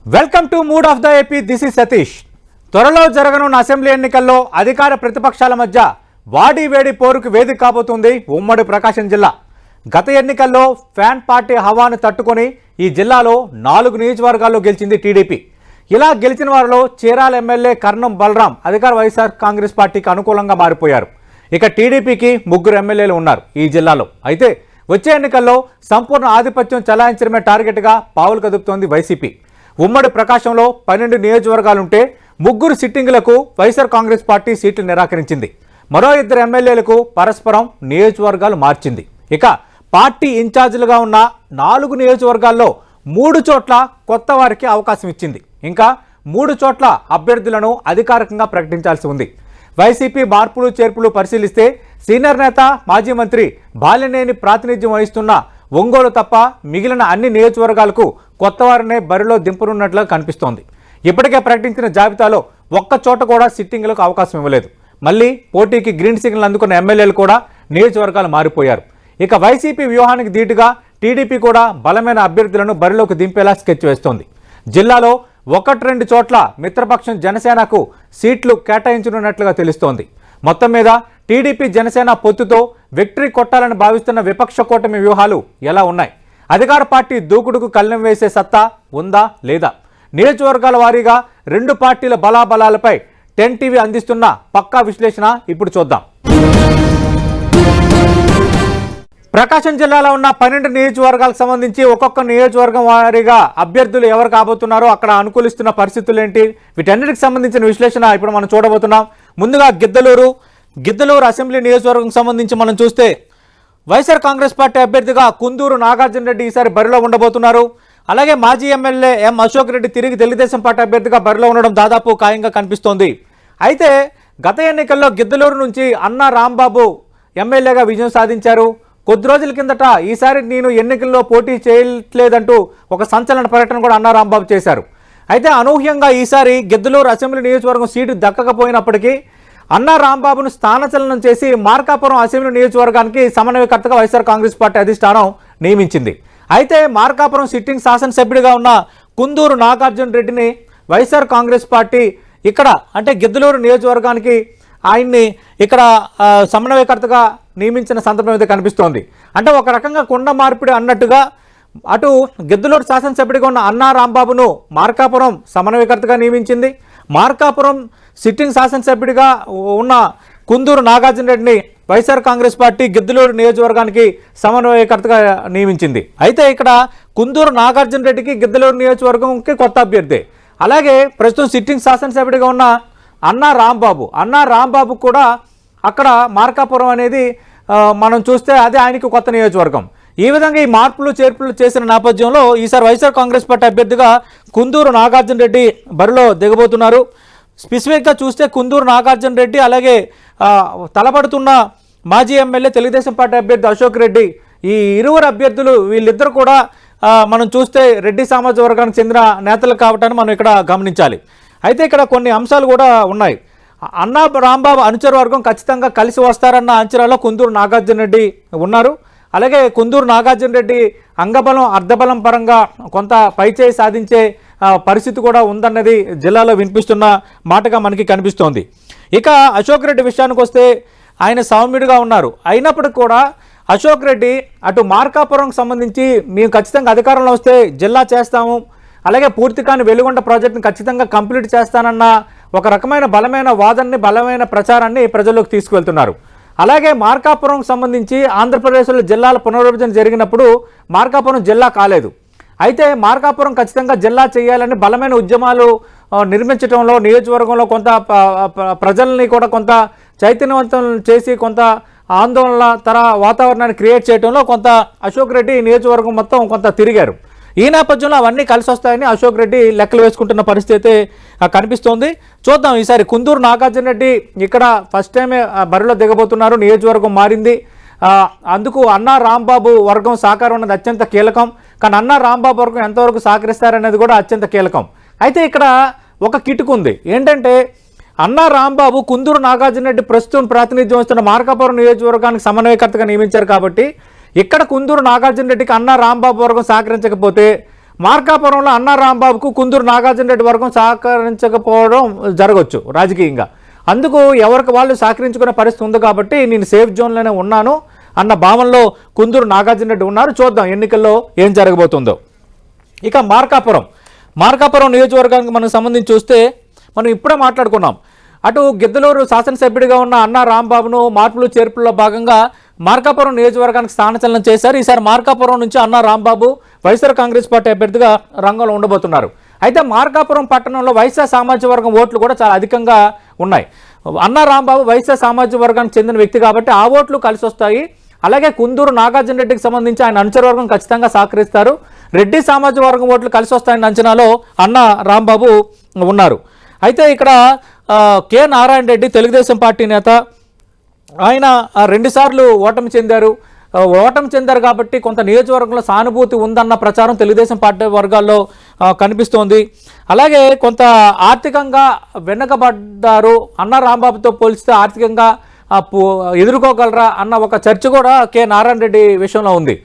Welcome to mood of the AP. This is Satish. త్వరలో జరగనున్న assembly ఎన్నికల్లో అధికార ప్రతిపక్షాల మధ్య వాడి వేడి పోరుకు వేదిక కాబోతుంది ఉమ్మడి ప్రకాశం జిల్లా. గత ఎన్నికల్లో ఫ్యాన్ పార్టీ హవాను తట్టుకొని ఈ జిల్లాలో 4 నియోజకవర్గాల్లో గెలిచింది టీడీపీ. ఇలా గెలిచిన వారిలో చీరాల ఎమ్మెల్యే కర్ణం బలరాం అధికార వైఎస్ఆర్ కాంగ్రెస్ పార్టీకి అనుకూలంగా మారిపోయారు. ఇక టీడీపీకి 3 ఎమ్మెల్యేలు ఉన్నారు ఈ జిల్లాలో. అయితే వచ్చే ఎన్నికల్లో సంపూర్ణ ఆధిపత్యం చెలాయించడమే టార్గెట్గా పావులు కదుపుతోంది వైసీపీ. ఉమ్మడి ప్రకాశంలో 12 నియోజకవర్గాలుంటే 3 సిట్టింగులకు వైఎస్ఆర్ కాంగ్రెస్ పార్టీ సీట్లు నిరాకరించింది. మరో 2 ఎమ్మెల్యేలకు పరస్పరం నియోజకవర్గాలు మార్చింది. ఇక పార్టీ ఇన్ఛార్జీలుగా ఉన్న 4 నియోజకవర్గాల్లో 3 చోట్ల కొత్త వారికి అవకాశం ఇచ్చింది. ఇంకా 3 చోట్ల అభ్యర్థులను అధికారికంగా ప్రకటించాల్సి ఉంది. వైసీపీ మార్పులు చేర్పులు పరిశీలిస్తే సీనియర్ నేత మాజీ మంత్రి బాలినేని ప్రాతినిధ్యం వహిస్తున్న ఒంగోలు తప్ప మిగిలిన అన్ని నియోజకవర్గాలకు కొత్త వారినే బరిలో దింపనున్నట్లు కనిపిస్తోంది. ఇప్పటికే ప్రకటించిన జాబితాలో ఒక్క చోట కూడా సిట్టింగులకు అవకాశం ఇవ్వలేదు. మళ్ళీ పోటీకి గ్రీన్ సిగ్నల్ అందుకున్న ఎమ్మెల్యేలు కూడా నియోజకవర్గాలు మారిపోయారు. ఇక వైసీపీ వ్యూహానికి ధీటుగా టీడీపీ కూడా బలమైన అభ్యర్థులను బరిలోకి దింపేలా స్కెచ్ వేస్తోంది. జిల్లాలో 1-2 చోట్ల మిత్రపక్షం జనసేనకు సీట్లు కేటాయించనున్నట్లుగా తెలుస్తోంది. మొత్తం మీద టీడీపీ జనసేన పొత్తుతో విక్టరీ కొట్టాలని భావిస్తున్న విపక్ష కూటమి వ్యూహాలు ఎలా ఉన్నాయి? అధికార పార్టీ దూకుడుకు కళ్ళెం వేసే సత్తా ఉందా లేదా? నియోజకవర్గాల వారీగా 2 పార్టీల బలాబలాలపై 10 టీవీ అందిస్తున్న పక్కా విశ్లేషణ ఇప్పుడు చూద్దాం. ప్రకాశం జిల్లాలో ఉన్న 12 నియోజకవర్గాలకు సంబంధించి ఒక్కొక్క నియోజకవర్గం వారీగా అభ్యర్థులు ఎవరు కాబోతున్నారో అక్కడ అనుకూలిస్తున్న పరిస్థితులు ఏంటి, వీటన్నిటికి సంబంధించిన విశ్లేషణ ఇప్పుడు మనం చూడబోతున్నాం. ముందుగా గిద్దలూరు అసెంబ్లీ నియోజకవర్గం సంబంధించి మనం చూస్తే వైఎస్ఆర్ కాంగ్రెస్ పార్టీ అభ్యర్థిగా కుందూరు నాగార్జున రెడ్డి ఈసారి బరిలో ఉండబోతున్నారు. అలాగే మాజీ ఎమ్మెల్యే ఎం అశోక్ రెడ్డి తిరిగి తెలుగుదేశం పార్టీ అభ్యర్థిగా బరిలో ఉండడం దాదాపు ఖాయంగా కనిపిస్తోంది. అయితే గత ఎన్నికల్లో గిద్దలూరు నుంచి అన్నా రాంబాబు ఎమ్మెల్యేగా విజయం సాధించారు. కొద్ది రోజుల కిందట ఈసారి నేను ఎన్నికల్లో పోటీ చేయట్లేదంటూ ఒక సంచలన పర్యటన కూడా అన్నా రాంబాబు చేశారు. అయితే అనూహ్యంగా ఈసారి గిద్దలూరు అసెంబ్లీ నియోజకవర్గం సీటు దక్కకపోయినప్పటికీ అన్నా రాంబాబును స్థానచలనం చేసి మార్కాపురం అసెంబ్లీ నియోజకవర్గానికి సమన్వయకర్తగా వైఎస్ఆర్ కాంగ్రెస్ పార్టీ అధిష్టానం నియమించింది. అయితే మార్కాపురం సిట్టింగ్ శాసనసభ్యుడిగా ఉన్న కుందూరు నాగార్జున రెడ్డిని వైఎస్ఆర్ కాంగ్రెస్ పార్టీ ఇక్కడ అంటే గిద్దలూరు నియోజకవర్గానికి ఆయన్ని ఇక్కడ సమన్వయకర్తగా నియమించిన సందర్భం అయితే కనిపిస్తోంది. అంటే ఒక రకంగా కుండ మార్పిడి అన్నట్టుగా అటు గిద్దలూరు శాసనసభ్యుడిగా ఉన్న అన్నా రాంబాబును మార్కాపురం సమన్వయకర్తగా నియమించింది. మార్కాపురం సిట్టింగ్ శాసనసభ్యుడిగా ఉన్న కుందూరు నాగార్జున రెడ్డిని వైఎస్ఆర్ కాంగ్రెస్ పార్టీ గిద్దలూరు నియోజకవర్గానికి సమన్వయకర్తగా నియమించింది. అయితే ఇక్కడ కుందూరు నాగార్జున రెడ్డికి గిద్దలూరు నియోజకవర్గంకి కొత్త అభ్యర్థి. అలాగే ప్రస్తుతం సిట్టింగ్ శాసనసభ్యుడిగా ఉన్న అన్నా రాంబాబు కూడా అక్కడ మార్కాపురం అనేది మనం చూస్తే అదే ఆయనకి కొత్త నియోజకవర్గం. ఈ విధంగా ఈ మార్పులు చేర్పులు చేసిన నేపథ్యంలో ఈసారి వైఎస్ఆర్ కాంగ్రెస్ పార్టీ అభ్యర్థిగా కుందూరు నాగార్జున రెడ్డి బరిలో దిగబోతున్నారు. స్పెసిఫిక్గా చూస్తే కుందూరు నాగార్జున రెడ్డి అలాగే తలపడుతున్న మాజీ ఎమ్మెల్యే తెలుగుదేశం పార్టీ అభ్యర్థి అశోక్ రెడ్డి, ఈ ఇరువురు అభ్యర్థులు వీళ్ళిద్దరు కూడా మనం చూస్తే రెడ్డి సామాజిక వర్గానికి చెందిన నేతలు కావటాన్ని మనం ఇక్కడ గమనించాలి. అయితే ఇక్కడ కొన్ని అంశాలు కూడా ఉన్నాయి. అన్నా రాంబాబు అనుచర వర్గం ఖచ్చితంగా కలిసి వస్తారన్న అంచనాలో కుందూరు నాగార్జున రెడ్డి ఉన్నారు. అలాగే కుందూరు నాగార్జున రెడ్డి అంగబలం అర్ధబలం పరంగా కొంత పైచేయి సాధించే పరిస్థితి కూడా ఉందన్నది జిల్లాలో వినిపిస్తున్న మాటగా మనకి కనిపిస్తోంది. ఇక అశోక్ రెడ్డి విషయానికి వస్తే ఆయన సౌమ్యుడిగా ఉన్నారు. అయినప్పటికీ కూడా అశోక్ రెడ్డి అటు మార్కాపురంకి సంబంధించి మేము ఖచ్చితంగా అధికారంలో వస్తే జిల్లా చేస్తాము, అలాగే పూర్తి కాని వెలుగొండ ప్రాజెక్టును ఖచ్చితంగా కంప్లీట్ చేస్తానన్న ఒక రకమైన బలమైన వాదనని బలమైన ప్రచారాన్ని ప్రజల్లోకి తీసుకువెళ్తున్నారు. అలాగే మార్కాపురం సంబంధించి ఆంధ్రప్రదేశ్లో జిల్లాల పునర్విభజన జరిగినప్పుడు మార్కాపురం జిల్లా కాలేదు. అయితే మార్కాపురం ఖచ్చితంగా జిల్లా చేయాలని బలమైన ఉద్యమాలు నిర్మించడంలో నియోజకవర్గంలో కొంత ప్రజల్ని కూడా కొంత చైతన్యవంతం చేసి కొంత ఆందోళన వాతావరణాన్ని క్రియేట్ చేయడంలో కొంత అశోక్ రెడ్డి నియోజకవర్గం మొత్తం కొంత తిరిగారు. ఈ నేపథ్యంలో అవన్నీ కలిసి వస్తాయని అశోక్ రెడ్డి లెక్కలు వేసుకుంటున్న పరిస్థితి అయితే కనిపిస్తోంది. చూద్దాం ఈసారి కుందూరు నాగార్జున రెడ్డి ఇక్కడ ఫస్ట్ టైమే బరిలో దిగబోతున్నారు. నియోజకవర్గం మారింది. అందుకు అన్నా రాంబాబు వర్గం సహకారం అన్నది అత్యంత కీలకం. కానీ అన్నా రాంబాబు వర్గం ఎంతవరకు సహకరిస్తారనేది కూడా అత్యంత కీలకం. అయితే ఇక్కడ ఒక కిటుకు ఉంది. ఏంటంటే అన్నా రాంబాబు కుందూరు నాగార్జున రెడ్డి ప్రస్తుతం ప్రాతినిధ్యం వస్తున్న మార్కాపురం నియోజకవర్గానికి సమన్వయకర్తగా నియమించారు కాబట్టి ఇక్కడ కుందూరు నాగార్జున రెడ్డికి అన్నా రాంబాబు వర్గం సహకరించకపోతే మార్కాపురంలో అన్నా రాంబాబుకు కుందూరు నాగార్జున రెడ్డి వర్గం సహకరించకపోవడం జరగవచ్చు రాజకీయంగా. అందుకు ఎవరికి వాళ్ళు సహకరించుకునే పరిస్థితి ఉంది కాబట్టి నేను సేఫ్ జోన్లోనే ఉన్నాను అన్న భావనలో కుందూరు నాగార్జున రెడ్డి ఉన్నారు. చూద్దాం ఎన్నికల్లో ఏం జరగబోతుందో. ఇక మార్కాపురం నియోజకవర్గానికి మనకు సంబంధించి చూస్తే మనం ఇప్పుడే మాట్లాడుకున్నాం. అటు గిద్దలూరు శాసనసభ్యుడిగా ఉన్న అన్నా రాంబాబును మార్పులు చేర్పుల్లో భాగంగా మార్కాపురం నియోజకవర్గానికి స్థానచలనం చేశారు. ఈసారి మార్కాపురం నుంచి అన్నా రాంబాబు వైఎస్ఆర్ కాంగ్రెస్ పార్టీ అభ్యర్థిగా రంగంలో ఉండబోతున్నారు. అయితే మార్కాపురం పట్టణంలో వైశ్య సామాజిక వర్గం ఓట్లు కూడా చాలా అధికంగా ఉన్నాయి. అన్నా రాంబాబు వైశ్య సామాజిక వర్గానికి చెందిన వ్యక్తి కాబట్టి ఆ ఓట్లు కలిసి వస్తాయి. అలాగే కుందూరు నాగార్జున రెడ్డికి సంబంధించి ఆయన అనుచరవర్గం ఖచ్చితంగా సహకరిస్తారు. రెడ్డి సామాజిక వర్గం ఓట్లు కలిసి వస్తాయన్న అంచనాలో అన్నా రాంబాబు ఉన్నారు. అయితే ఇక్కడ కె నారాయణ రెడ్డి తెలుగుదేశం పార్టీ నేత, ఆయన 2 సార్లు ఓటమి చెందారు కాబట్టి కొంత నియోజకవర్గంలో సానుభూతి ఉందన్న ప్రచారం తెలుగుదేశం పార్టీ వర్గాల్లో కనిపిస్తోంది. అలాగే కొంత ఆర్థికంగా వెనుకబడ్డారు, అన్నా రాంబాబుతో పోల్చితే ఆర్థికంగా ఎదుర్కోగలరా అన్న ఒక చర్చ కూడా కె నారాయణ రెడ్డి విషయంలో ఉంది.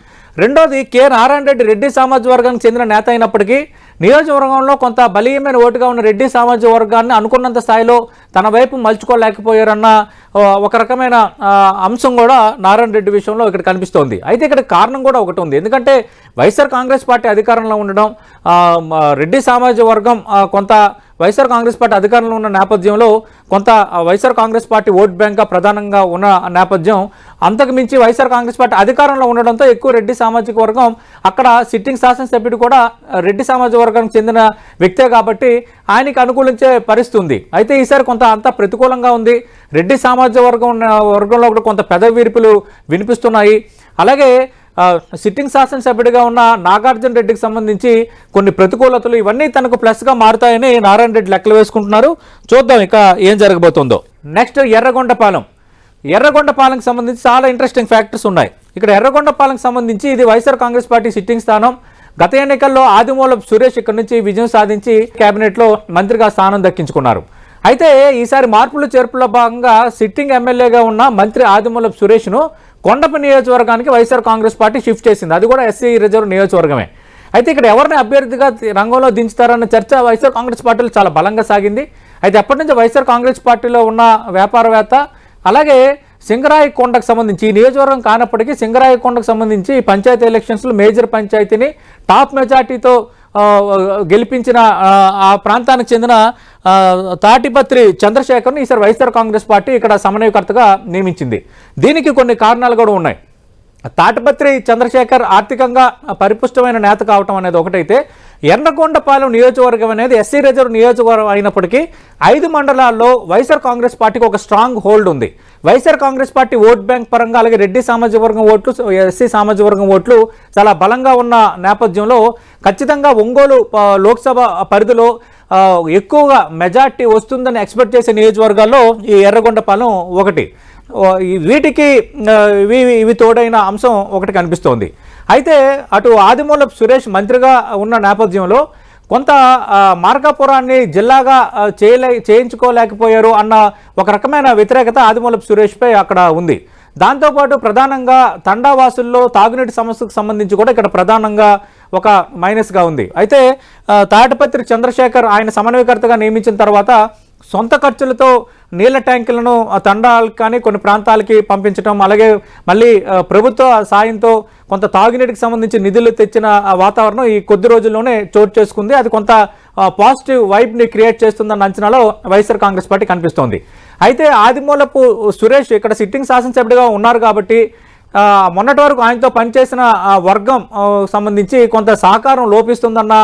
రెండోది, కె నారాయణ రెడ్డి రెడ్డి సామాజిక వర్గానికి చెందిన నేత అయినప్పటికీ నియోజకవర్గంలో కొంత బలీయమైన ఓటుగా ఉన్న రెడ్డి సామాజిక వర్గాన్ని అనుకున్నంత స్థాయిలో తన వైపు మలుచుకోలేకపోయారన్న ఒక రకమైన అంశం కూడా నారాయణ రెడ్డి విషయంలో ఇక్కడ కనిపిస్తోంది. అయితే ఇక్కడ కారణం కూడా ఒకటి ఉంది. ఎందుకంటే వైఎస్ఆర్ కాంగ్రెస్ పార్టీ అధికారంలో ఉండడం, రెడ్డి సామాజిక వర్గం కొంత వైఎస్ఆర్ కాంగ్రెస్ పార్టీ అధికారంలో ఉన్న నేపథ్యంలో కొంత వైఎస్ఆర్ కాంగ్రెస్ పార్టీ ఓట్ బ్యాంక్గా ప్రధానంగా ఉన్న నేపథ్యం, అంతకు మించి వైఎస్ఆర్ కాంగ్రెస్ పార్టీ అధికారంలో ఉండడంతో ఎక్కువ రెడ్డి సామాజిక వర్గం, అక్కడ సిట్టింగ్ శాసనసభ్యుడు కూడా రెడ్డి సామాజిక వర్గానికి చెందిన వ్యక్తే కాబట్టి ఆయనకి అనుకూలించే పరిస్థితి ఉంది. అయితే ఈసారి కొంత అంతా ప్రతికూలంగా ఉంది. రెడ్డి సామాజిక వర్గంలో కూడా కొంత పెదవిరుపులు వినిపిస్తున్నాయి. అలాగే సిట్టింగ్ శాసనసభ్యుడిగా ఉన్న నాగార్జున రెడ్డికి సంబంధించి కొన్ని ప్రతికూలతలు, ఇవన్నీ తనకు ప్లస్గా మారుతాయని నారాయణ రెడ్డి లెక్కలు వేసుకుంటున్నారు. చూద్దాం ఇక ఏం జరగబోతుందో. నెక్స్ట్ ఎర్రగొండపాలెంకి సంబంధించి చాలా ఇంట్రెస్టింగ్ ఫ్యాక్టర్స్ ఉన్నాయి. ఇక్కడ ఎర్రగొండపాలెంకి సంబంధించి ఇది వైఎస్ఆర్ కాంగ్రెస్ పార్టీ సిట్టింగ్ స్థానం. గత ఎన్నికల్లో ఆదిమూలపు సురేష్ ఇక్కడ నుంచి విజయం సాధించి కేబినెట్లో మంత్రిగా స్థానం దక్కించుకున్నారు. అయితే ఈసారి మార్పులు చేర్పుల్లో భాగంగా సిట్టింగ్ ఎమ్మెల్యేగా ఉన్న మంత్రి ఆదిమూలపు సురేష్ను కొండపి నియోజకవర్గానికి వైఎస్ఆర్ కాంగ్రెస్ పార్టీ షిఫ్ట్ చేసింది. అది కూడా ఎస్సీ రిజర్వ్ నియోజకవర్గమే. అయితే ఇక్కడ ఎవరిని అభ్యర్థిగా రంగంలో దించుతారన్న చర్చ వైఎస్ఆర్ కాంగ్రెస్ పార్టీలో చాలా బలంగా సాగింది. అయితే అప్పటి నుంచి వైఎస్ఆర్ కాంగ్రెస్ పార్టీలో ఉన్న వ్యాపారవేత్త, అలాగే సింగరాయకొండకు సంబంధించి ఈ నియోజకవర్గం కానప్పటికీ సింగరాయకొండకు సంబంధించి పంచాయతీ ఎలక్షన్స్లో మేజర్ పంచాయతీని టాప్ మెజార్టీతో గెలిపించిన ఆ ప్రాంతానికి చెందిన తాటిపత్రి చంద్రశేఖర్ను ఈసారి వైఎస్ఆర్ కాంగ్రెస్ పార్టీ ఇక్కడ సమన్వయకర్తగా నియమించింది. దీనికి కొన్ని కారణాలు కూడా ఉన్నాయి. తాటిపత్రి చంద్రశేఖర్ ఆర్థికంగా పరిపుష్టమైన నేత కావటం అనేది ఒకటైతే, ఎర్రగొండపాలెం నియోజకవర్గం అనేది ఎస్సీ రిజర్వ్ నియోజకవర్గం అయినప్పటికీ 5 మండలాల్లో వైఎస్ఆర్ కాంగ్రెస్ పార్టీకి ఒక స్ట్రాంగ్ హోల్డ్ ఉంది. YSR Congress party vote bank పరంగా, అలాగే రెడ్డి సామాజిక వర్గం ఓట్లు, ఎస్సీ సామాజిక వర్గం ఓట్లు చాలా బలంగా ఉన్న నేపథ్యంలో ఖచ్చితంగా ఒంగోలు లోక్సభ పరిధిలో ఎక్కువగా మెజార్టీ వస్తుందని ఎక్స్పెక్ట్ చేసే నియోజకవర్గాల్లో ఈ ఎర్రగొండపాలెం ఒకటి. వీటికి ఇవి తోడైన అంశం ఒకటి కనిపిస్తోంది. అయితే అటు ఆదిమూలపు సురేష్ మంత్రిగా ఉన్న నేపథ్యంలో కొంత మార్కాపురాన్ని జిల్లాగా చేయించుకోలేకపోయారు అన్న ఒక రకమైన వ్యతిరేకత ఆదిమూలపు సురేష్పై అక్కడ ఉంది. దాంతోపాటు ప్రధానంగా తండావాసుల్లో తాగునీటి సమస్యకు సంబంధించి కూడా ఇక్కడ ప్రధానంగా ఒక మైనస్గా ఉంది. అయితే తాటిపత్రి చంద్రశేఖర్ ఆయన సమన్వయకర్తగా నియమించిన తర్వాత సొంత ఖర్చులతో నీళ్ల ట్యాంకులను తండాలకు కానీ కొన్ని ప్రాంతాలకి పంపించడం, అలాగే మళ్ళీ ప్రభుత్వ సాయంతో కొంత తాగునీటికి సంబంధించి నిధులు తెచ్చిన వాతావరణం ఈ కొద్ది రోజుల్లోనే చోటు చేసుకుంది. అది కొంత పాజిటివ్ వైబ్ని క్రియేట్ చేస్తుందన్న అంచనాలో వైఎస్ఆర్ కాంగ్రెస్ పార్టీ కనిపిస్తోంది. అయితే ఆదిమూలపు సురేష్ ఇక్కడ సిట్టింగ్ శాసనసభ్యుడిగా ఉన్నారు కాబట్టి మొన్నటి వరకు ఆయనతో పనిచేసిన వర్గం సంబంధించి కొంత సహకారం లోపిస్తుందన్న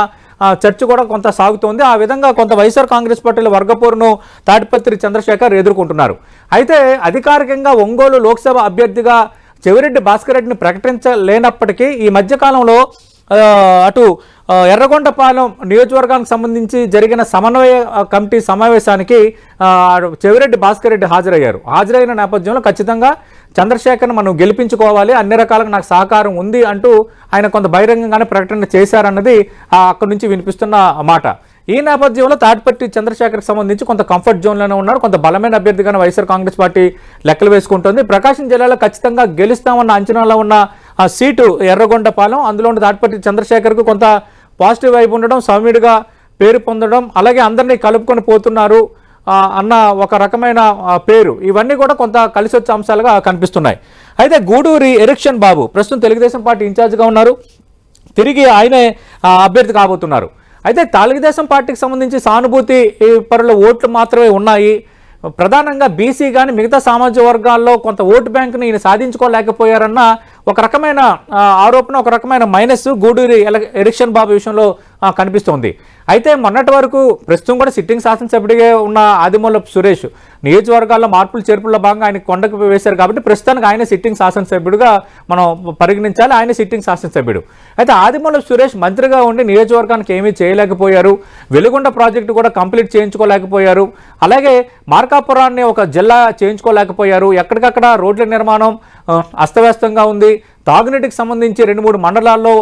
చర్చ కూడా కొంత సాగుతోంది. ఆ విధంగా కొంత వైఎస్ఆర్ కాంగ్రెస్ పార్టీల వర్గపోరును తాటిపత్రి చంద్రశేఖర్ ఎదుర్కొంటున్నారు. అయితే అధికారికంగా ఒంగోలు లోక్సభ అభ్యర్థిగా చెవిరెడ్డి భాస్కర్ రెడ్డిని ప్రకటించలేనప్పటికీ ఈ మధ్యకాలంలో అటు ఎర్రగొండపాలెం నియోజకవర్గానికి సంబంధించి జరిగిన సమన్వయ కమిటీ సమావేశానికి చెవిరెడ్డి భాస్కర్ రెడ్డి హాజరైన నేపథ్యంలో ఖచ్చితంగా చంద్రశేఖర్ను మనం గెలిపించుకోవాలి, అన్ని రకాలుగా నాకు సహకారం ఉంది అంటూ ఆయన కొంత బహిరంగంగానే ప్రకటన చేశారన్నది అక్కడి నుంచి వినిపిస్తున్న మాట. ఈ నేపథ్యంలో తాటిపత్రి చంద్రశేఖర్కి సంబంధించి కొంత కంఫర్ట్ జోన్లోనే ఉన్నారు. కొంత బలమైన అభ్యర్థిగానే వైఎస్ఆర్ కాంగ్రెస్ పార్టీ లెక్కలు వేసుకుంటుంది. ప్రకాశం జిల్లాలో ఖచ్చితంగా గెలుస్తామన్న అంచనాలో ఉన్న సీటు ఎర్రగొండపాలెం, అందులో తాటిపత్రి చంద్రశేఖర్కు కొంత పాజిటివ్ వైపు ఉండడం, సౌమ్యుడిగా పేరు పొందడం, అలాగే అందరినీ కలుపుకొని పోతున్నారు అన్న ఒక రకమైన పేరు, ఇవన్నీ కూడా కొంత కలిసి వచ్చే అంశాలుగా కనిపిస్తున్నాయి. అయితే గూడూరి ఎరిక్షన్ బాబు ప్రస్తుతం తెలుగుదేశం పార్టీ ఇన్ఛార్జ్గా ఉన్నారు, తిరిగి ఆయనే అభ్యర్థి కాబోతున్నారు. అయితే తెలుగుదేశం పార్టీకి సంబంధించి సానుభూతి పరుల ఓట్లు మాత్రమే ఉన్నాయి. ప్రధానంగా బీసీ కానీ మిగతా సామాజిక వర్గాల్లో కొంత ఓటు బ్యాంకుని ఈయన సాధించుకోలేకపోయారన్న ఒక రకమైన ఆరోపణ, ఒక రకమైన మైనస్ గూడూరి ఎరిక్షన్ బాబు విషయంలో కనిపిస్తోంది. అయితే మొన్నటి వరకు ప్రస్తుతం కూడా సిట్టింగ్ శాసనసభ్యుడిగా ఉన్న ఆదిమూలపు సురేష్ నియోజకవర్గాల్లో మార్పులు చేర్పుల్లో భాగంగా ఆయన కొండకు వేశారు కాబట్టి ప్రస్తుతానికి ఆయన సిట్టింగ్ శాసనసభ్యుడిగా మనం పరిగణించాలి, ఆయన సిట్టింగ్ శాసనసభ్యుడు. అయితే ఆదిమూలపు సురేష్ మంత్రిగా ఉండి నియోజకవర్గానికి ఏమీ చేయలేకపోయారు, వెలుగొండ ప్రాజెక్టు కూడా కంప్లీట్ చేయించుకోలేకపోయారు, అలాగే మార్కాపురాన్ని ఒక జిల్లా చేయించుకోలేకపోయారు, ఎక్కడికక్కడ రోడ్ల నిర్మాణం అస్తవ్యస్తంగా ఉంది, తాగునీటికి సంబంధించి 2-3 మండలాల్లో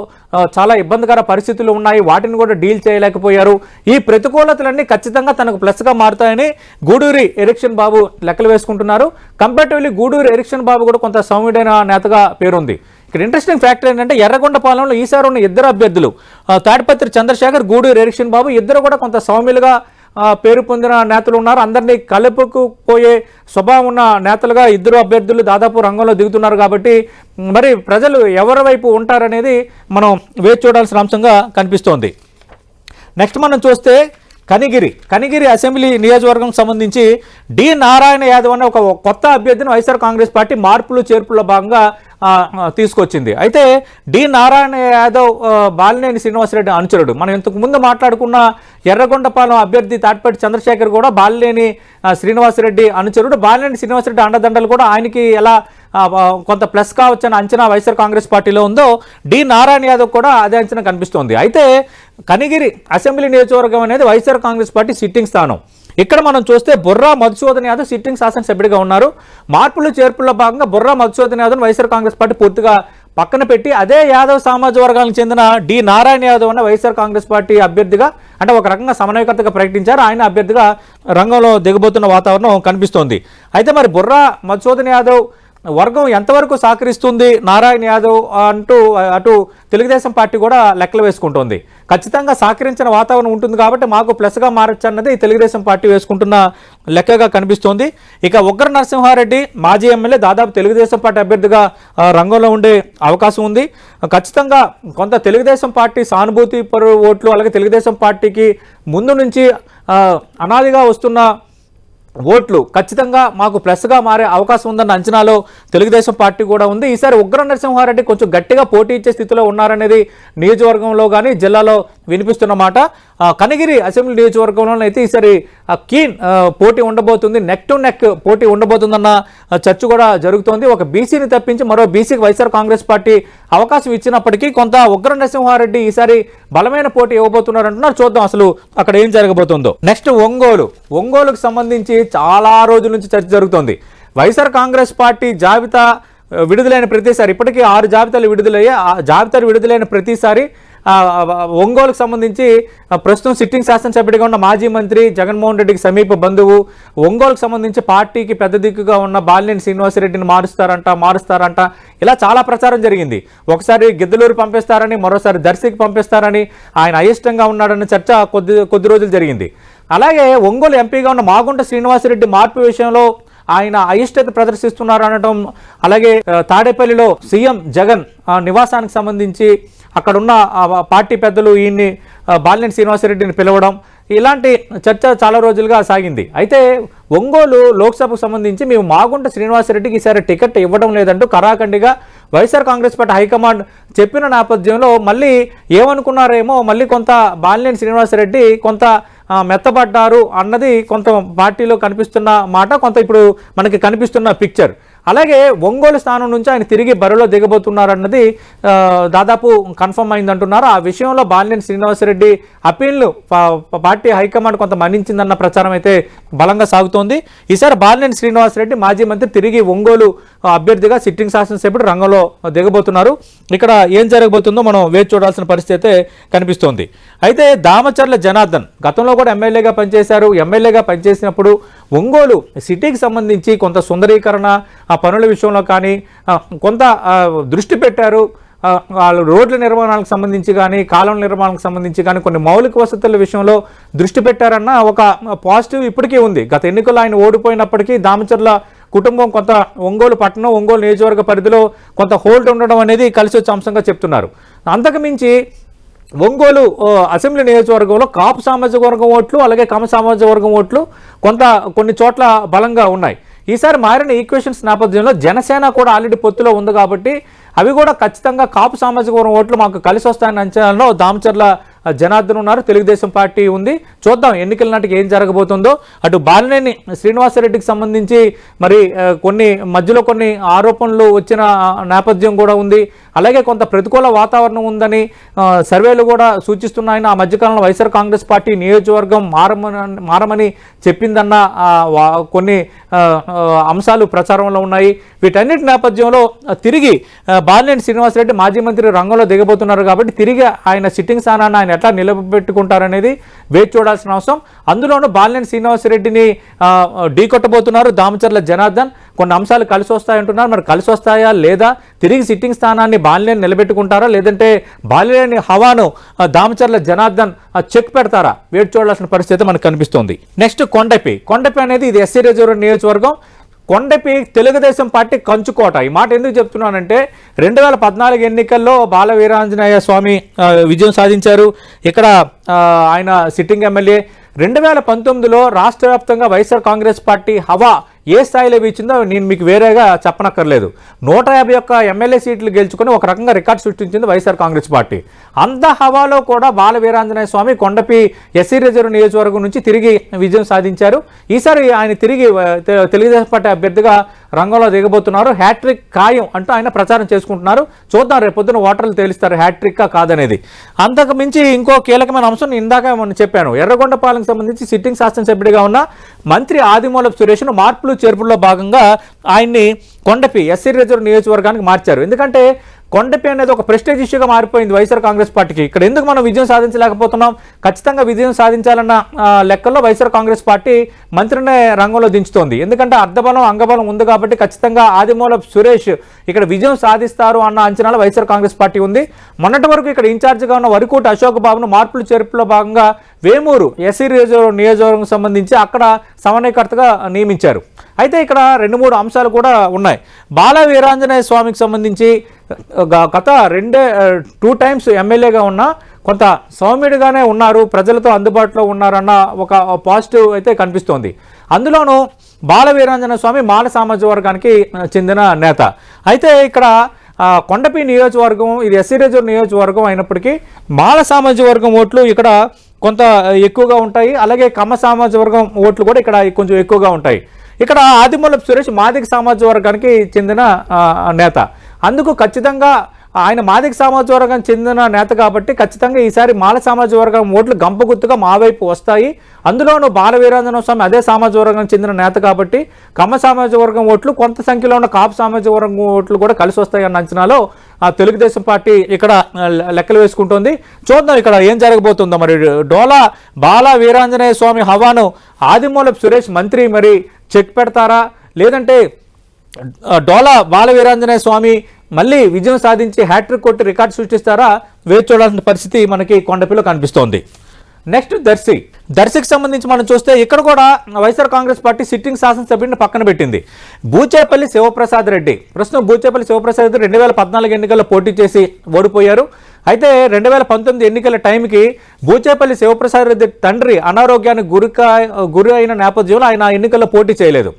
చాలా ఇబ్బందికర పరిస్థితులు ఉన్నాయి, వాటిని కూడా డీల్ చేయలేకపోయారు. ఈ ప్రతికూలతలన్నీ ఖచ్చితంగా తనకు ప్లస్గా మారుతాయని గూడూరి ఎరిక్షన్ బాబు లెక్కలు వేసుకుంటున్నారు. కంపారిటివ్లీ గూడూరి ఎరిక్షన్ బాబు కూడా కొంత సౌమ్యుడైన నేతగా పేరుంది. ఇక్కడ ఇంట్రెస్టింగ్ ఫ్యాక్టర్ ఏంటంటే ఎర్రగొండపాలెంలో ఈసారి ఉన్న ఇద్దరు అభ్యర్థులు తాడిపత్రి చంద్రశేఖర్, గూడూరి ఎరిక్షన్ బాబు ఇద్దరు కూడా కొంత సౌమ్యులుగా పేరు పొందిన నేతలు ఉన్నారు. అందరినీ కలుపుకుపోయే స్వభావం ఉన్న నేతలుగా ఇద్దరు అభ్యర్థులు దాదాపు రంగంలో దిగుతున్నారు. కాబట్టి మరి ప్రజలు ఎవరి వైపు ఉంటారనేది మనం వేచి చూడాల్సిన అంశంగా కనిపిస్తోంది. నెక్స్ట్ మనం చూస్తే కనిగిరి అసెంబ్లీ నియోజకవర్గం సంబంధించి డి నారాయణ యాదవ్ అనే ఒక కొత్త అభ్యర్థిని వైఎస్ఆర్ కాంగ్రెస్ పార్టీ మార్పులు చేర్పుల్లో భాగంగా తీసుకొచ్చింది. అయితే డి నారాయణ యాదవ్ బాలినేని శ్రీనివాసరెడ్డి అనుచరుడు. మనం ఇంతకు ముందు మాట్లాడుకున్న ఎర్రగొండపాలెం అభ్యర్థి తాటిపట్టి చంద్రశేఖర్ కూడా బాలినేని శ్రీనివాసరెడ్డి అనుచరుడు. బాలినేని శ్రీనివాసరెడ్డి అండదండలు కూడా ఆయనకి ఎలా కొంత ప్లస్ కావచ్చని అంచనా వైఎస్ఆర్ కాంగ్రెస్ పార్టీలో ఉందో డి నారాయణ యాదవ్ కూడా అదే అంచనా కనిపిస్తోంది. అయితే కనిగిరి అసెంబ్లీ నియోజకవర్గం అనేది వైఎస్ఆర్ కాంగ్రెస్ పార్టీ సిట్టింగ్ స్థానం. ఇక్కడ మనం చూస్తే బుర్రా మధుసూదన్ యాదవ్ సిట్టింగ్ శాసనసభ్యుడిగా ఉన్నారు. మార్పులు చేర్పుల్లో భాగంగా బుర్రా మధుసూదన్ యాదవ్ వైఎస్ఆర్ కాంగ్రెస్ పార్టీ పూర్తిగా పక్కన పెట్టి అదే యాదవ్ సామాజిక వర్గానికి చెందిన డి నారాయణ యాదవ్ అన్న వైఎస్ఆర్ కాంగ్రెస్ పార్టీ అభ్యర్థిగా, అంటే ఒక రకంగా సమన్వయకర్తగా ప్రకటించారు. ఆయన అభ్యర్థిగా రంగంలో దిగబోతున్న వాతావరణం కనిపిస్తోంది. అయితే మరి బుర్రా మధుసూదన్ యాదవ్ వర్గం ఎంతవరకు సహకరిస్తుంది నారాయణ యాదవ్ అంటూ అటు తెలుగుదేశం పార్టీ కూడా లెక్కలు వేసుకుంటోంది. ఖచ్చితంగా సహకరించిన వాతావరణం ఉంటుంది కాబట్టి మాకు ప్లస్గా మారచ్చు అన్నది తెలుగుదేశం పార్టీ వేసుకుంటున్న లెక్కగా కనిపిస్తోంది. ఇక ఉగ్ర నరసింహారెడ్డి మాజీ ఎమ్మెల్యే దాదాపు తెలుగుదేశం పార్టీ అభ్యర్థిగా రంగంలో ఉండే అవకాశం ఉంది. ఖచ్చితంగా కొంత తెలుగుదేశం పార్టీ సానుభూతి పరు ఓట్లు, అలాగే తెలుగుదేశం పార్టీకి ముందు నుంచి అనాదిగా వస్తున్న ఓట్లు ఖచ్చితంగా మాకు ప్లస్గా మారే అవకాశం ఉందన్న అంచనాలో తెలుగుదేశం పార్టీ కూడా ఉంది. ఈసారి ఉగ్ర నరసింహారెడ్డి కొంచెం గట్టిగా పోటీ ఇచ్చే స్థితిలో ఉన్నారనేది నియోజకవర్గంలో కానీ జిల్లాలో వినిపిస్తున్నమాట. కనిగిరి అసెంబ్లీ నియోజకవర్గంలో అయితే ఈసారి కీన్ పోటీ ఉండబోతుంది, నెక్ టు నెక్ పోటీ ఉండబోతుందన్న చర్చ కూడా జరుగుతోంది. ఒక బీసీని తప్పించి మరో బీసీకి వైఎస్ఆర్ కాంగ్రెస్ పార్టీ అవకాశం ఇచ్చినప్పటికీ కొంత ఉగ్ర నరసింహారెడ్డి ఈసారి బలమైన పోటీ ఇవ్వబోతున్నారంటున్నారు. చూద్దాం అసలు అక్కడ ఏం జరగబోతుందో. నెక్స్ట్ ఒంగోలుకు సంబంధించి చాలా రోజుల నుంచి చర్చ జరుగుతోంది. వైఎస్ఆర్ కాంగ్రెస్ పార్టీ జాబితా విడుదలైన ప్రతిసారి, ఇప్పటికీ 6 జాబితాలు విడుదలయ్యాయి. ఆ జాబితాలు విడుదలైన ప్రతిసారి ఒంగోలుకు సంబంధించి ప్రస్తుతం సిట్టింగ్ శాసనసభ్యుడిగా ఉన్న మాజీ మంత్రి జగన్మోహన్ రెడ్డికి సమీప బంధువు, ఒంగోలుకు సంబంధించి పార్టీకి పెద్ద దిక్కుగా ఉన్న బాలినేని శ్రీనివాసరెడ్డిని మారుస్తారంట ఇలా చాలా ప్రచారం జరిగింది. ఒకసారి గిద్దలూరు పంపిస్తారని, మరోసారి దర్శికి పంపిస్తారని, ఆయన అయిష్టంగా ఉన్నాడన్న చర్చ కొద్ది రోజులు జరిగింది. అలాగే ఒంగోలు ఎంపీగా ఉన్న మాగుంట శ్రీనివాసరెడ్డి మార్పు విషయంలో ఆయన అయిష్టత ప్రదర్శిస్తున్నారు అనడం, అలాగే తాడేపల్లిలో సీఎం జగన్ నివాసానికి సంబంధించి అక్కడున్న పార్టీ పెద్దలు ఈయన్ని బాలినేని శ్రీనివాసరెడ్డిని పిలవడం, ఇలాంటి చర్చ చాలా రోజులుగా సాగింది. అయితే ఒంగోలు లోక్సభకు సంబంధించి మేము మాగుంట శ్రీనివాసరెడ్డికి ఈసారి టికెట్ ఇవ్వడం లేదంటూ కరాఖండిగా వైఎస్ఆర్ కాంగ్రెస్ పార్టీ హైకమాండ్ చెప్పిన నేపథ్యంలో మళ్ళీ ఏమనుకున్నారేమో, మళ్ళీ కొంత బాలినేని శ్రీనివాసరెడ్డి కొంత మెత్తబడ్డారు అన్నది కొంత పార్టీలో కనిపిస్తున్న మాట, కొంత ఇప్పుడు మనకి కనిపిస్తున్న పిక్చర్. అలాగే ఒంగోలు స్థానం నుంచి ఆయన తిరిగి బరిలో దిగబోతున్నారన్నది దాదాపు కన్ఫర్మ్ అయిందంటున్నారు. ఆ విషయంలో బాలినేని శ్రీనివాసరెడ్డి అప్పీల్ను పార్టీ హైకమాండ్ కొంత మన్నించిందన్న ప్రచారం అయితే బలంగా సాగుతోంది. ఈసారి బాలినేని శ్రీనివాసరెడ్డి మాజీ మంత్రి తిరిగి ఒంగోలు అభ్యర్థిగా సిట్టింగ్ శాసనసభ్యుడు రంగంలో దిగబోతున్నారు. ఇక్కడ ఏం జరగబోతుందో మనం వేచి చూడాల్సిన పరిస్థితి అయితే కనిపిస్తోంది. అయితే దామచర్ల జనార్దన్ గతంలో కూడా ఎమ్మెల్యేగా పనిచేశారు. ఎమ్మెల్యేగా పనిచేసినప్పుడు ఒంగోలు సిటీకి సంబంధించి కొంత సుందరీకరణ ఆ పనుల విషయంలో కానీ కొంత దృష్టి పెట్టారు. వాళ్ళు రోడ్ల నిర్మాణాలకు సంబంధించి కానీ కాలువల నిర్మాణాలకు సంబంధించి కానీ కొన్ని మౌలిక వసతుల విషయంలో దృష్టి పెట్టారన్న ఒక పాజిటివ్ ఇప్పటికీ ఉంది. గత ఎన్నికల్లో ఆయన ఓడిపోయినప్పటికీ దామచర్ల కుటుంబం కొంత ఒంగోలు పట్టణం ఒంగోలు నియోజకవర్గ పరిధిలో కొంత హోల్డ్ ఉండడం అనేది కలిసి వచ్చే అంశంగా చెప్తున్నారు. అంతకుమించి ఒంగోలు అసెంబ్లీ నియోజకవర్గంలో కాపు సామాజిక వర్గం ఓట్లు అలాగే కమ్మ సామాజిక వర్గం ఓట్లు కొన్ని చోట్ల బలంగా ఉన్నాయి. ఈసారి మారిన ఈక్వేషన్స్ నేపథ్యంలో జనసేన కూడా ఆల్రెడీ పొత్తులో ఉంది కాబట్టి అవి కూడా ఖచ్చితంగా కాపు సామాజిక వర్గం ఓట్లు మాకు కలిసి వస్తాయన్న అంచనాలో దామచర్ల జనార్దన్ ఉన్నారు. తెలుగుదేశం పార్టీ ఉంది. చూద్దాం ఎన్నికల నాటికి ఏం జరగబోతుందో. అటు బాలినేని శ్రీనివాసరెడ్డికి సంబంధించి మరి మధ్యలో కొన్ని ఆరోపణలు వచ్చిన నేపథ్యం కూడా ఉంది. అలాగే కొంత ప్రతికూల వాతావరణం ఉందని సర్వేలు కూడా సూచిస్తున్నాయని ఆ మధ్యకాలంలో వైఎస్ఆర్ కాంగ్రెస్ పార్టీ నియోజకవర్గం మారమని చెప్పిందన్న కొన్ని అంశాలు ప్రచారంలో ఉన్నాయి. వీటన్నిటి నేపథ్యంలో తిరిగి బాలినేని శ్రీనివాసరెడ్డి మాజీ మంత్రి రంగంలో దిగబోతున్నారు కాబట్టి తిరిగి ఆయన సిట్టింగ్ స్థానాన్ని ఆయన ఎట్లా నిలబెట్టుకుంటారనేది వేచి చూడాల్సిన అవసరం. అందులోనూ బాలినేని శ్రీనివాసరెడ్డిని ఢీకొట్టబోతున్నారు దామచర్ల జనార్దన్. కొన్ని అంశాలు కలిసి వస్తాయంటున్నారు. మరి కలిసి వస్తాయా లేదా, తిరిగి సిట్టింగ్ స్థానాన్ని బాలినేని నిలబెట్టుకుంటారా, లేదంటే బాలినేని హవాను దామచర్ల జనార్దన్ చెక్ పెడతారా, వేచి చూడాల్సిన పరిస్థితి మనకు కనిపిస్తోంది. నెక్స్ట్ కొండపి అనేది ఇది ఎస్సీ రిజర్వ్ నియోజకవర్గం. కొండపి తెలుగుదేశం పార్టీ కంచుకోట. ఈ మాట ఎందుకు చెప్తున్నానంటే 2014 ఎన్నికల్లో బాల వీరాంజనేయ స్వామి విజయం సాధించారు. ఇక్కడ ఆయన సిట్టింగ్ ఎమ్మెల్యే. 2019లో రాష్ట్ర వ్యాప్తంగా వైఎస్ఆర్ కాంగ్రెస్ పార్టీ హవా ఏ స్థాయిలో వీచిందో నేను మీకు వేరేగా చెప్పనక్కర్లేదు. 151 ఎమ్మెల్యే సీట్లు గెలుచుకొని ఒక రకంగా రికార్డు సృష్టించింది వైఎస్ఆర్ కాంగ్రెస్ పార్టీ. అంత హవాలో కూడా బాల వీరాంజనేయ స్వామి కొండపి ఎస్సీ రిజర్వ్ నియోజకవర్గం నుంచి తిరిగి విజయం సాధించారు. ఈసారి ఆయన తిరిగి తెలుగుదేశం పార్టీ అభ్యర్థిగా రంగంలో దిగబోతున్నారు. హ్యాట్రిక్ ఖాయం అంటూ ఆయన ప్రచారం చేసుకుంటున్నారు. చూద్దాం రేపు పొద్దున ఓటర్లు తేలిస్తారు హ్యాట్రిక్కా కాదనేది. అంతకు మించి ఇంకో కీలకమైన అంశం ఇందాక మనం చెప్పాను. ఎర్రగొండపాలెంకి సంబంధించి సిట్టింగ్ శాసనసభ్యుడిగా ఉన్న మంత్రి ఆదిమూలపు సురేష్ను మార్పులు చేర్పుల్లో భాగంగా ఆయన్ని కొండపి ఎస్సీ రిజర్వ్ నియోజకవర్గానికి మార్చారు. ఎందుకంటే కొండపి అనేది ఒక ప్రెస్టేజ్ ఇష్యూగా మారిపోయింది వైఎస్ఆర్ కాంగ్రెస్ పార్టీకి. ఇక్కడ ఎందుకు మనం విజయం సాధించలేకపోతున్నాం, ఖచ్చితంగా విజయం సాధించాలన్న లెక్కల్లో వైఎస్ఆర్ కాంగ్రెస్ పార్టీ మంత్రినే రంగంలో దించుతోంది. ఎందుకంటే అర్ధబలం అంగబలం ఉంది కాబట్టి ఖచ్చితంగా ఆదిమూలపు సురేష్ ఇక్కడ విజయం సాధిస్తారు అన్న అంచనాలు వైఎస్ఆర్ కాంగ్రెస్ పార్టీ ఉంది. మొన్నటి వరకు ఇక్కడ ఇన్ఛార్జిగా ఉన్న వరికోటి అశోక్ బాబును మార్పులు చేర్పులో భాగంగా వేమూరు ఎస్సీ రిజర్వ్ నియోజకవర్గం సంబంధించి అక్కడ సమన్వయకర్తగా నియమించారు. అయితే ఇక్కడ 2-3 అంశాలు కూడా ఉన్నాయి. బాల వీరాంజనేయ స్వామికి సంబంధించి గత 2 టైమ్స్ ఎమ్మెల్యేగా ఉన్న కొంత సౌమ్యుడిగానే ఉన్నారు, ప్రజలతో అందుబాటులో ఉన్నారన్న ఒక పాజిటివ్ అయితే కనిపిస్తోంది. అందులోనూ బాల వీరాంజనేయ స్వామి మాల సామాజిక వర్గానికి చెందిన నేత. అయితే ఇక్కడ కొండపి నియోజకవర్గం ఇది ఎస్సీ రిజర్వ్ నియోజకవర్గం అయినప్పటికీ మాల సామాజిక వర్గం ఓట్లు ఇక్కడ కొంత ఎక్కువగా ఉంటాయి. అలాగే కమ్మ సామాజిక వర్గం ఓట్లు కూడా ఇక్కడ కొంచెం ఎక్కువగా ఉంటాయి. ఇక్కడ ఆదిమూలపు సురేష్ మాదిగ సామాజిక వర్గానికి చెందిన నేత. అందుకు ఖచ్చితంగా ఆయన మాదిగ సామాజిక వర్గం చెందిన నేత కాబట్టి ఖచ్చితంగా ఈసారి మాల సామాజిక వర్గం ఓట్లు గంపగుత్తుగా మా వైపు వస్తాయి. అందులోనూ బాల వీరాంజనేయ స్వామి అదే సామాజిక వర్గం చెందిన నేత కాబట్టి కమ్మ సామాజిక వర్గం ఓట్లు కొంత సంఖ్యలో ఉన్న కాపు సామాజిక వర్గం ఓట్లు కూడా కలిసి వస్తాయి అన్న అంచనాలో తెలుగుదేశం పార్టీ ఇక్కడ లెక్కలు వేసుకుంటోంది. చూద్దాం ఇక్కడ ఏం జరగబోతుందో. మరి డోలా బాల వీరాంజనేయ స్వామి హవాను ఆదిమూలపు సురేష్ మంత్రి మరి చెక్ పెడతారా, లేదంటే డోలా బాల వీరాంజనేయ స్వామి మళ్ళీ విజయం సాధించి హ్యాట్రిక్ కొట్టి రికార్డు సృష్టిస్తారా, వేచి చూడాల్సిన పరిస్థితి మనకి కొండపిలో కనిపిస్తోంది. నెక్స్ట్ దర్శికి సంబంధించి మనం చూస్తే ఇక్కడ కూడా వైఎస్ఆర్ కాంగ్రెస్ పార్టీ సిట్టింగ్ శాసనసభ్యుడిని పక్కన పెట్టింది. బూచేపల్లి శివప్రసాద్ రెడ్డి. ప్రస్తుతం బూచేపల్లి శివప్రసాద్ రెడ్డి 2014 ఎన్నికల్లో పోటీ చేసి ఓడిపోయారు. అయితే 2019 ఎన్నికల టైంకి బూచేపల్లి శివప్రసాద్ రెడ్డి తండ్రి అనారోగ్యానికి గురి అయిన నేపథ్యంలో ఆయన ఎన్నికల్లో పోటీ చేయలేదు.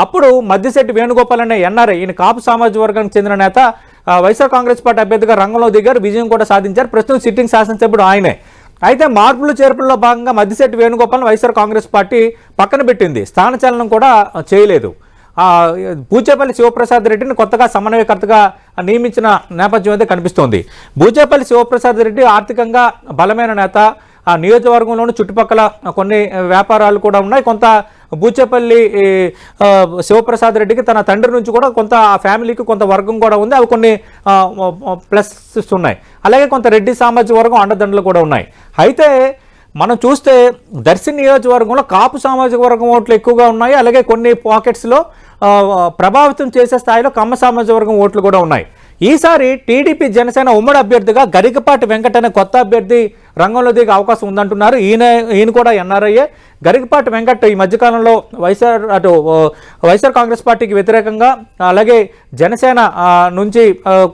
అప్పుడు మద్దిశెట్టి వేణుగోపాల్ అనే ఎన్ఆర్ఐ, ఈయన కాపు సామాజిక వర్గానికి చెందిన నేత, వైఎస్ఆర్ కాంగ్రెస్ పార్టీ అభ్యర్థిగా రంగంలో దిగారు, విజయం కూడా సాధించారు. ప్రస్తుతం సిట్టింగ్ శాసనసభ్యుడు ఆయనే. అయితే మార్పులు చేర్పుల్లో భాగంగా మద్దిశెట్టి వేణుగోపాల్ వైఎస్ఆర్ కాంగ్రెస్ పార్టీ పక్కన పెట్టింది, స్థానచలనం కూడా చేయలేదు. బూచేపల్లి శివప్రసాద్ రెడ్డిని కొత్తగా సమన్వయకర్తగా నియమించిన నేపథ్యం అయితే కనిపిస్తోంది. బూచేపల్లి శివప్రసాద్ రెడ్డి ఆర్థికంగా బలమైన నేత. ఆ నియోజకవర్గంలోని చుట్టుపక్కల కొన్ని వ్యాపారాలు కూడా ఉన్నాయి. కొంత బూచేపల్లి శివప్రసాద్ రెడ్డికి తన తండ్రి నుంచి కూడా కొంత ఆ ఫ్యామిలీకి కొంత వర్గం కూడా ఉంది. అవి కొన్ని ప్లస్ ఉన్నాయి. అలాగే కొంత రెడ్డి సామాజిక వర్గం అండదండలు కూడా ఉన్నాయి. అయితే మనం చూస్తే దర్శి నియోజకవర్గంలో కాపు సామాజిక వర్గం ఓట్లు ఎక్కువగా ఉన్నాయి. అలాగే కొన్ని పాకెట్స్లో ప్రభావితం చేసే స్థాయిలో కమ్మ సామాజిక వర్గం ఓట్లు కూడా ఉన్నాయి. ఈసారి టీడీపీ జనసేన ఉమ్మడి అభ్యర్థిగా గరికపాటి వెంకట అనే కొత్త అభ్యర్థి రంగంలో దిగే అవకాశం ఉందంటున్నారు. ఈయన కూడా ఎన్ఆర్ఐఏ. గరికపాటి వెంకట్ ఈ మధ్యకాలంలో వైఎస్ఆర్ కాంగ్రెస్ పార్టీకి వ్యతిరేకంగా, అలాగే జనసేన నుంచి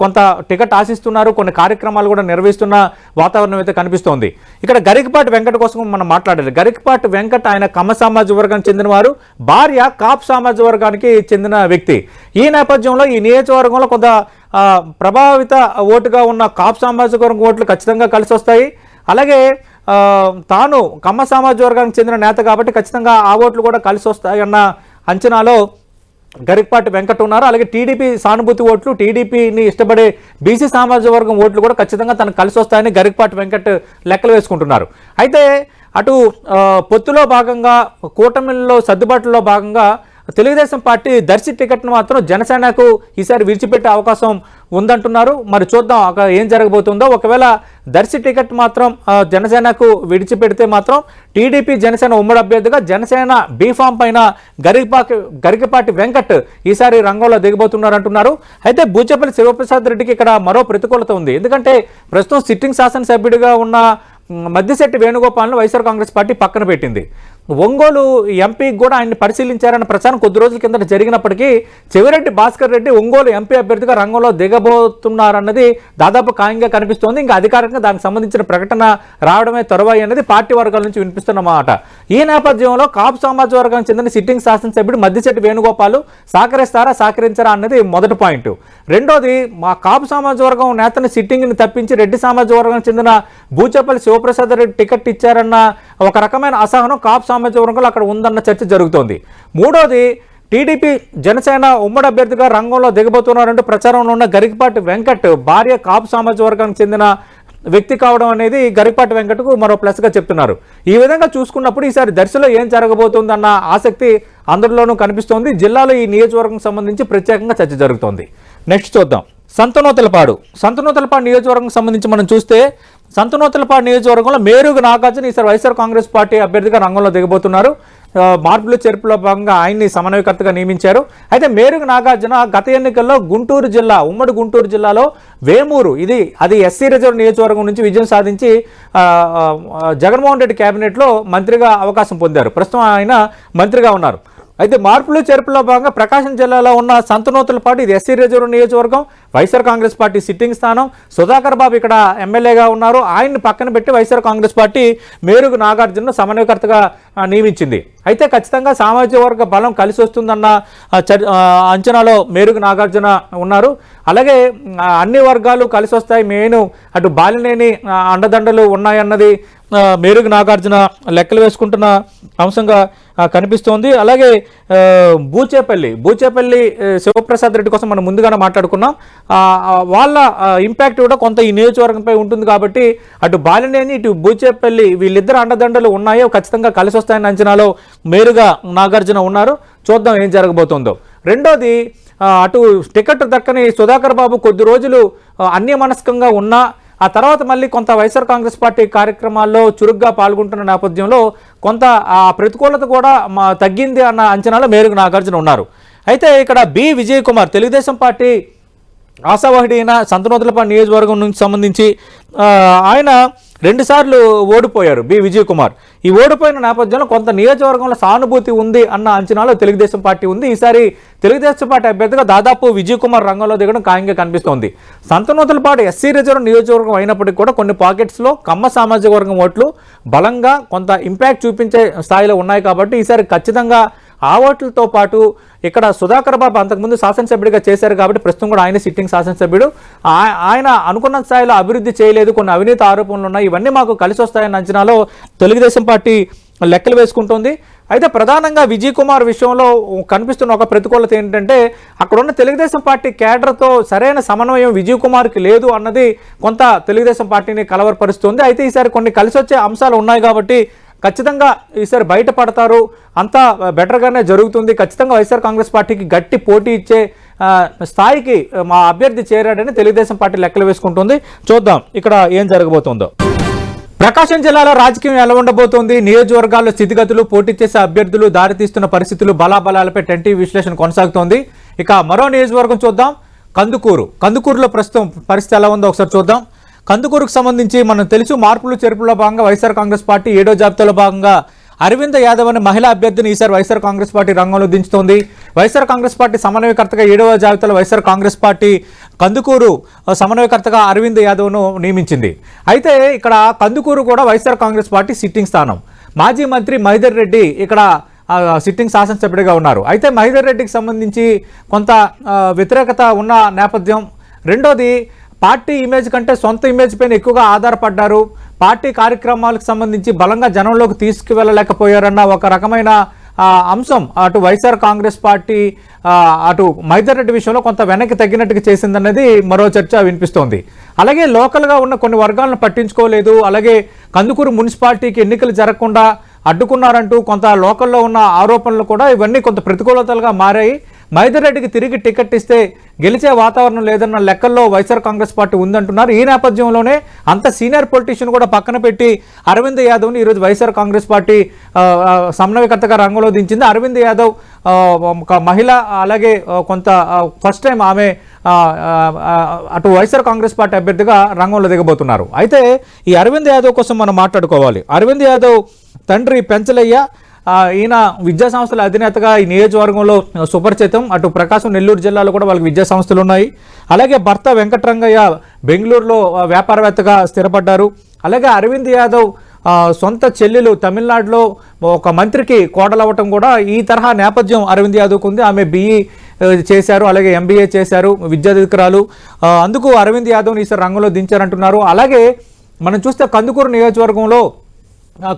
కొంత టికెట్ ఆశిస్తున్నారు. కొన్ని కార్యక్రమాలు కూడా నిర్వహిస్తున్న వాతావరణం అయితే కనిపిస్తోంది. ఇక్కడ గరికపాటి వెంకట్ కోసం మనం మాట్లాడాలి. గరికపాటి వెంకట్ ఆయన కమ్మ సామాజిక వర్గానికి చెందినవారు, భార్య కాప్ సామాజిక వర్గానికి చెందిన వ్యక్తి. ఈ నేపథ్యంలో ఈ నియోజకవర్గంలో కొంత ప్రభావిత ఓటుగా ఉన్న కాప్ సామాజిక వర్గం ఓట్లు ఖచ్చితంగా కలిసి వస్తాయి. అలాగే తాను కమ్మ సామాజిక వర్గానికి చెందిన నేత కాబట్టి ఖచ్చితంగా ఆ ఓట్లు కూడా కలిసి వస్తాయన్న అంచనాలో గరికపాటి వెంకట్ ఉన్నారు. అలాగే టీడీపీ సానుభూతి ఓట్లు, టీడీపీని ఇష్టపడే బీసీ సామాజిక వర్గం ఓట్లు కూడా ఖచ్చితంగా తనకు కలిసి వస్తాయని గరికపాటి వెంకట్ లెక్కలు వేసుకుంటున్నారు. అయితే అటు పొత్తులో భాగంగా, కూటమిలో సర్దుబాటులో భాగంగా తెలుగుదేశం పార్టీ దర్శి టికెట్ను మాత్రం జనసేనకు ఈసారి విడిచిపెట్టే అవకాశం ఉందంటున్నారు. మరి చూద్దాం అక్కడ ఏం జరగబోతుందో. ఒకవేళ దర్శి టికెట్ మాత్రం జనసేనకు విడిచిపెడితే మాత్రం టీడీపీ జనసేన ఉమ్మడి అభ్యర్థిగా జనసేన బీఫామ్ పైన గరికపాటి వెంకట్ ఈసారి రంగంలో దిగబోతున్నారు అంటున్నారు. అయితే బూచేపల్లి శివప్రసాద్ రెడ్డికి ఇక్కడ మరో ప్రతికూలత ఉంది. ఎందుకంటే ప్రస్తుతం సిట్టింగ్ శాసనసభ్యుడిగా ఉన్న మద్దిశెట్టి వేణుగోపాల్ను వైఎస్ఆర్ కాంగ్రెస్ పార్టీ పక్కన పెట్టింది. ఒంగోలు ఎంపీకి కూడా ఆయన్ని పరిశీలించారన్న ప్రచారం కొద్ది రోజుల కిందట జరిగినప్పటికీ చెవిరెడ్డి భాస్కర్ రెడ్డి ఒంగోలు ఎంపీ అభ్యర్థిగా రంగంలో దిగబోతున్నారన్నది దాదాపు ఖాయంగా కనిపిస్తోంది. ఇంకా అధికారికంగా దానికి సంబంధించిన ప్రకటన రావడమే తరువాయి అనేది పార్టీ వర్గాల నుంచి వినిపిస్తున్నమాట. ఈ నేపథ్యంలో కాపు సామాజిక వర్గానికి చెందిన సిట్టింగ్ శాసనసభ్యుడు మద్దిశెట్టి వేణుగోపాల్ సహకరిస్తారా అన్నది మొదటి పాయింట్. రెండోది, మా కాపు సామాజిక వర్గం నేతని సిట్టింగ్ని తప్పించి రెడ్డి సామాజిక వర్గానికి చెందిన బూచేపల్లి శివప్రసాద్ రెడ్డి టికెట్ ఇచ్చారన్న ఒక రకమైన అసహనం కాపు సామాజిక వర్గంలో అక్కడ ఉందన్న చర్చ జరుగుతోంది. మూడోది, టీడీపీ జనసేన ఉమ్మడి అభ్యర్థిగా రంగంలో దిగబోతున్నారంటూ ప్రచారంలో ఉన్న గరికపాటి వెంకట్ భార్య కాపు సామాజిక వర్గానికి చెందిన వ్యక్తి కావడం అనేది గరికపాటి వెంకట్కు మరో ప్లస్గా చెప్తున్నారు. ఈ విధంగా చూసుకున్నప్పుడు ఈసారి దర్శిలో ఏం జరగబోతుందన్న ఆసక్తి అందరిలోనూ కనిపిస్తోంది. జిల్లాలో ఈ నియోజకవర్గం సంబంధించి ప్రత్యేకంగా చర్చ జరుగుతోంది. నెక్స్ట్ చూద్దాం. సంతనూతలపాడు నియోజకవర్గం సంబంధించి మనం చూస్తే సంతనూతలపాడు నియోజకవర్గంలో మేరుగు నాగార్జున ఈసారి వైఎస్ఆర్ కాంగ్రెస్ పార్టీ అభ్యర్థిగా రంగంలో దిగబోతున్నారు. మార్పులు చేర్పులో భాగంగా ఆయన్ని సమన్వయకర్తగా నియమించారు. అయితే మేరుగు నాగార్జున గత ఎన్నికల్లో ఉమ్మడి గుంటూరు జిల్లాలో వేమూరు అది ఎస్సీ రిజర్వ్ నియోజకవర్గం నుంచి విజయం సాధించి జగన్మోహన్ రెడ్డి కేబినెట్లో మంత్రిగా అవకాశం పొందారు. ప్రస్తుతం ఆయన మంత్రిగా ఉన్నారు. అయితే మార్పులు చేర్పులో భాగంగా ప్రకాశం జిల్లాలో ఉన్న సంతనూతలపాడు ఇది ఎస్సీ రిజర్వ్ నియోజకవర్గం, వైఎస్ఆర్ కాంగ్రెస్ పార్టీ సిట్టింగ్ స్థానం. సుధాకర్ బాబు ఇక్కడ ఎమ్మెల్యేగా ఉన్నారు. ఆయన్ని పక్కన పెట్టి వైఎస్ఆర్ కాంగ్రెస్ పార్టీ మేరుగు నాగార్జునను సమన్వయకర్తగా నియమించింది. అయితే ఖచ్చితంగా సామాజిక వర్గ బలం కలిసి వస్తుందన్న అంచనాలో మేరుగు నాగార్జున ఉన్నారు. అలాగే అన్ని వర్గాలు కలిసి వస్తాయి, మెయిన్ అటు బాలినేని అండదండలు ఉన్నాయన్నది మేరుగు నాగార్జున లెక్కలు వేసుకుంటున్న అంశంగా కనిపిస్తోంది. అలాగే బూచేపల్లి శివప్రసాద్ రెడ్డి కోసం మనం ముందుగానే మాట్లాడుకున్నాం. వాళ్ళ ఇంపాక్ట్ కూడా కొంత ఈ నియోజకవర్గంపై ఉంటుంది కాబట్టి అటు బాలినేని ఇటు బూచేపల్లి వీళ్ళిద్దరు అండదండలు ఉన్నాయో ఖచ్చితంగా కలిసి వస్తాయన్న అంచనాలో మేరుగా నాగార్జున ఉన్నారు. చూద్దాం ఏం జరగబోతుందో. రెండోది, అటు టికెట్ దక్కని సుధాకర్ బాబు కొద్ది రోజులు అన్యమనస్కంగా ఉన్నా ఆ తర్వాత మళ్ళీ కొంత వైఎస్ఆర్ కాంగ్రెస్ పార్టీ కార్యక్రమాల్లో చురుగ్గా పాల్గొంటున్న నేపథ్యంలో కొంత ఆ ప్రతికూలత కూడా తగ్గింది అన్న అంచనాలో మేరుగు నాగార్జున ఉన్నారు. అయితే ఇక్కడ బి విజయ్ కుమార్ తెలుగుదేశం పార్టీ ఆశావాహుడి అయిన సంతనూతలపాడు నియోజకవర్గం నుంచి సంబంధించి ఆయన 2 సార్లు ఓడిపోయారు. బి విజయ్ కుమార్ ఈ ఓడిపోయిన నేపథ్యంలో కొంత నియోజకవర్గంలో సానుభూతి ఉంది అన్న అంచనాలో తెలుగుదేశం పార్టీ ఉంది. ఈసారి తెలుగుదేశం పార్టీ అభ్యర్థిగా దాదాపు విజయ్ కుమార్ రంగంలో దిగడం ఖాయంగా కనిపిస్తోంది. సంతనూతలపాడు ఎస్సీ రిజర్వ్ నియోజకవర్గం అయినప్పటికీ కూడా కొన్ని పాకెట్స్లో కమ్మ సామాజిక వర్గం ఓట్లు బలంగా కొంత ఇంపాక్ట్ చూపించే స్థాయిలో ఉన్నాయి కాబట్టి ఈసారి ఖచ్చితంగా ఆ ఓట్లతో పాటు ఇక్కడ సుధాకర్ బాబు అంతకుముందు శాసనసభ్యుడిగా చేశారు కాబట్టి ప్రస్తుతం కూడా ఆయన సిట్టింగ్ శాసనసభ్యుడు. ఆయన అనుకున్న స్థాయిలో అభివృద్ధి చేయలేదు, కొన్ని అవినీతి ఆరోపణలు ఉన్నాయి, ఇవన్నీ మాకు కలిసి వస్తాయన్న అంచనాలో తెలుగుదేశం పార్టీ లెక్కలు వేసుకుంటుంది. అయితే ప్రధానంగా విజయ్ కుమార్ విషయంలో కనిపిస్తున్న ఒక ప్రతికూలత ఏంటంటే అక్కడున్న తెలుగుదేశం పార్టీ కేడర్తో సరైన సమన్వయం విజయ్ కుమార్కి లేదు అన్నది కొంత తెలుగుదేశం పార్టీని కలవరపరుస్తుంది. అయితే ఈసారి కొన్ని కలిసి వచ్చే అంశాలు ఉన్నాయి కాబట్టి ఖచ్చితంగా ఈసారి బయటపడతారు, అంతా బెటర్గానే జరుగుతుంది. ఖచ్చితంగా వైఎస్ఆర్ కాంగ్రెస్ పార్టీకి గట్టి పోటీ ఇచ్చే స్థాయికి మా అభ్యర్థి చేరాడని తెలుగుదేశం పార్టీ లెక్కలు వేసుకుంటుంది. చూద్దాం ఇక్కడ ఏం జరగబోతుందో. ప్రకాశం జిల్లాలో రాజకీయం ఎలా ఉండబోతోంది, నియోజకవర్గాల్లో స్థితిగతులు, పోటీ చేసే అభ్యర్థులు, దారితీస్తున్న పరిస్థితులు, బలాబలాలపై 10 టీవీ విశ్లేషణ కొనసాగుతోంది. ఇక మరో నియోజకవర్గం చూద్దాం. కందుకూరులో ప్రస్తుతం పరిస్థితి ఎలా ఉందో ఒకసారి చూద్దాం. కందుకూరుకు సంబంధించి మనం తెలుసు మార్పులు చేర్పుల్లో భాగంగా వైఎస్ఆర్ కాంగ్రెస్ పార్టీ 7వ జాబితాలో భాగంగా అరవింద యాదవ్ అనే మహిళా అభ్యర్థిని ఈసారి వైఎస్ఆర్ కాంగ్రెస్ పార్టీ రంగంలో దించుతోంది. వైఎస్ఆర్ కాంగ్రెస్ పార్టీ సమన్వయకర్తగా 7వ జాబితాలో వైఎస్ఆర్ కాంగ్రెస్ పార్టీ కందుకూరు సమన్వయకర్తగా అరవింద్ యాదవ్ను నియమించింది. అయితే ఇక్కడ కందుకూరు కూడా వైఎస్ఆర్ కాంగ్రెస్ పార్టీ సిట్టింగ్ స్థానం. మాజీ మంత్రి మహిదర్ రెడ్డి ఇక్కడ సిట్టింగ్ శాసనసభ్యుడిగా ఉన్నారు. అయితే మహిదర్ రెడ్డికి సంబంధించి కొంత వ్యతిరేకత ఉన్న నేపథ్యం. రెండోది, పార్టీ ఇమేజ్ కంటే సొంత ఇమేజ్ పైన ఎక్కువగా ఆధారపడ్డారు. పార్టీ కార్యక్రమాలకు సంబంధించి బలంగా జనంలోకి తీసుకువెళ్ళలేకపోయారన్న ఒక రకమైన అంశం అటు వైఎస్ఆర్ కాంగ్రెస్ పార్టీ అటు మహిదర్ రెడ్డి విషయంలో కొంత వెనక్కి తగ్గినట్టుగా చేసిందన్నది మరో చర్చ వినిపిస్తోంది. అలాగే లోకల్గా ఉన్న కొన్ని వర్గాలను పట్టించుకోలేదు. అలాగే కందుకూరు మున్సిపాలిటీకి ఎన్నికలు జరగకుండా అడ్డుకున్నారంటూ కొంత లోకల్లో ఉన్న ఆరోపణలు కూడా ఇవన్నీ కొంత ప్రతికూలతలుగా మారాయి. మహిదర్ రెడ్డికి తిరిగి టికెట్ ఇస్తే గెలిచే వాతావరణం లేదన్న లెక్కల్లో వైఎస్ఆర్ కాంగ్రెస్ పార్టీ ఉందంటున్నారు. ఈ నేపథ్యంలోనే అంత సీనియర్ పొలిటీషియన్ కూడా పక్కన పెట్టి అరవింద్ యాదవ్ని ఈరోజు వైఎస్ఆర్ కాంగ్రెస్ పార్టీ సమన్వయకర్తగా రంగంలో దించింది. అరవింద్ యాదవ్ ఒక మహిళ, అలాగే కొంత ఫస్ట్ టైం ఆమె అటు వైఎస్ఆర్ కాంగ్రెస్ పార్టీ అభ్యర్థిగా రంగంలో దిగబోతున్నారు. అయితే ఈ అరవింద్ యాదవ్ కోసం మనం మాట్లాడుకోవాలి. అరవింద్ యాదవ్ తండ్రి పెంచలయ్య, ఈయన విద్యా సంస్థల అధినేతగా ఈ నియోజకవర్గంలో సుపరిచితం. అటు ప్రకాశం, నెల్లూరు జిల్లాలో కూడా వాళ్ళకి విద్యా సంస్థలు ఉన్నాయి. అలాగే భర్త వెంకటరంగయ్య బెంగళూరులో వ్యాపారవేత్తగా స్థిరపడ్డారు. అలాగే అరవింద్ యాదవ్ సొంత చెల్లెలు తమిళనాడులో ఒక మంత్రికి కోడలవ్వటం కూడా ఈ తరహా నేపథ్యం అరవింద్ యాదవ్కు ఉంది. ఆమె BE చేశారు, అలాగే MBA చేశారు, విద్యాధికారులు. అందుకు అరవింద్ యాదవ్ని ఈసారి రంగంలో దించారంటున్నారు. అలాగే మనం చూస్తే కందుకూరు నియోజకవర్గంలో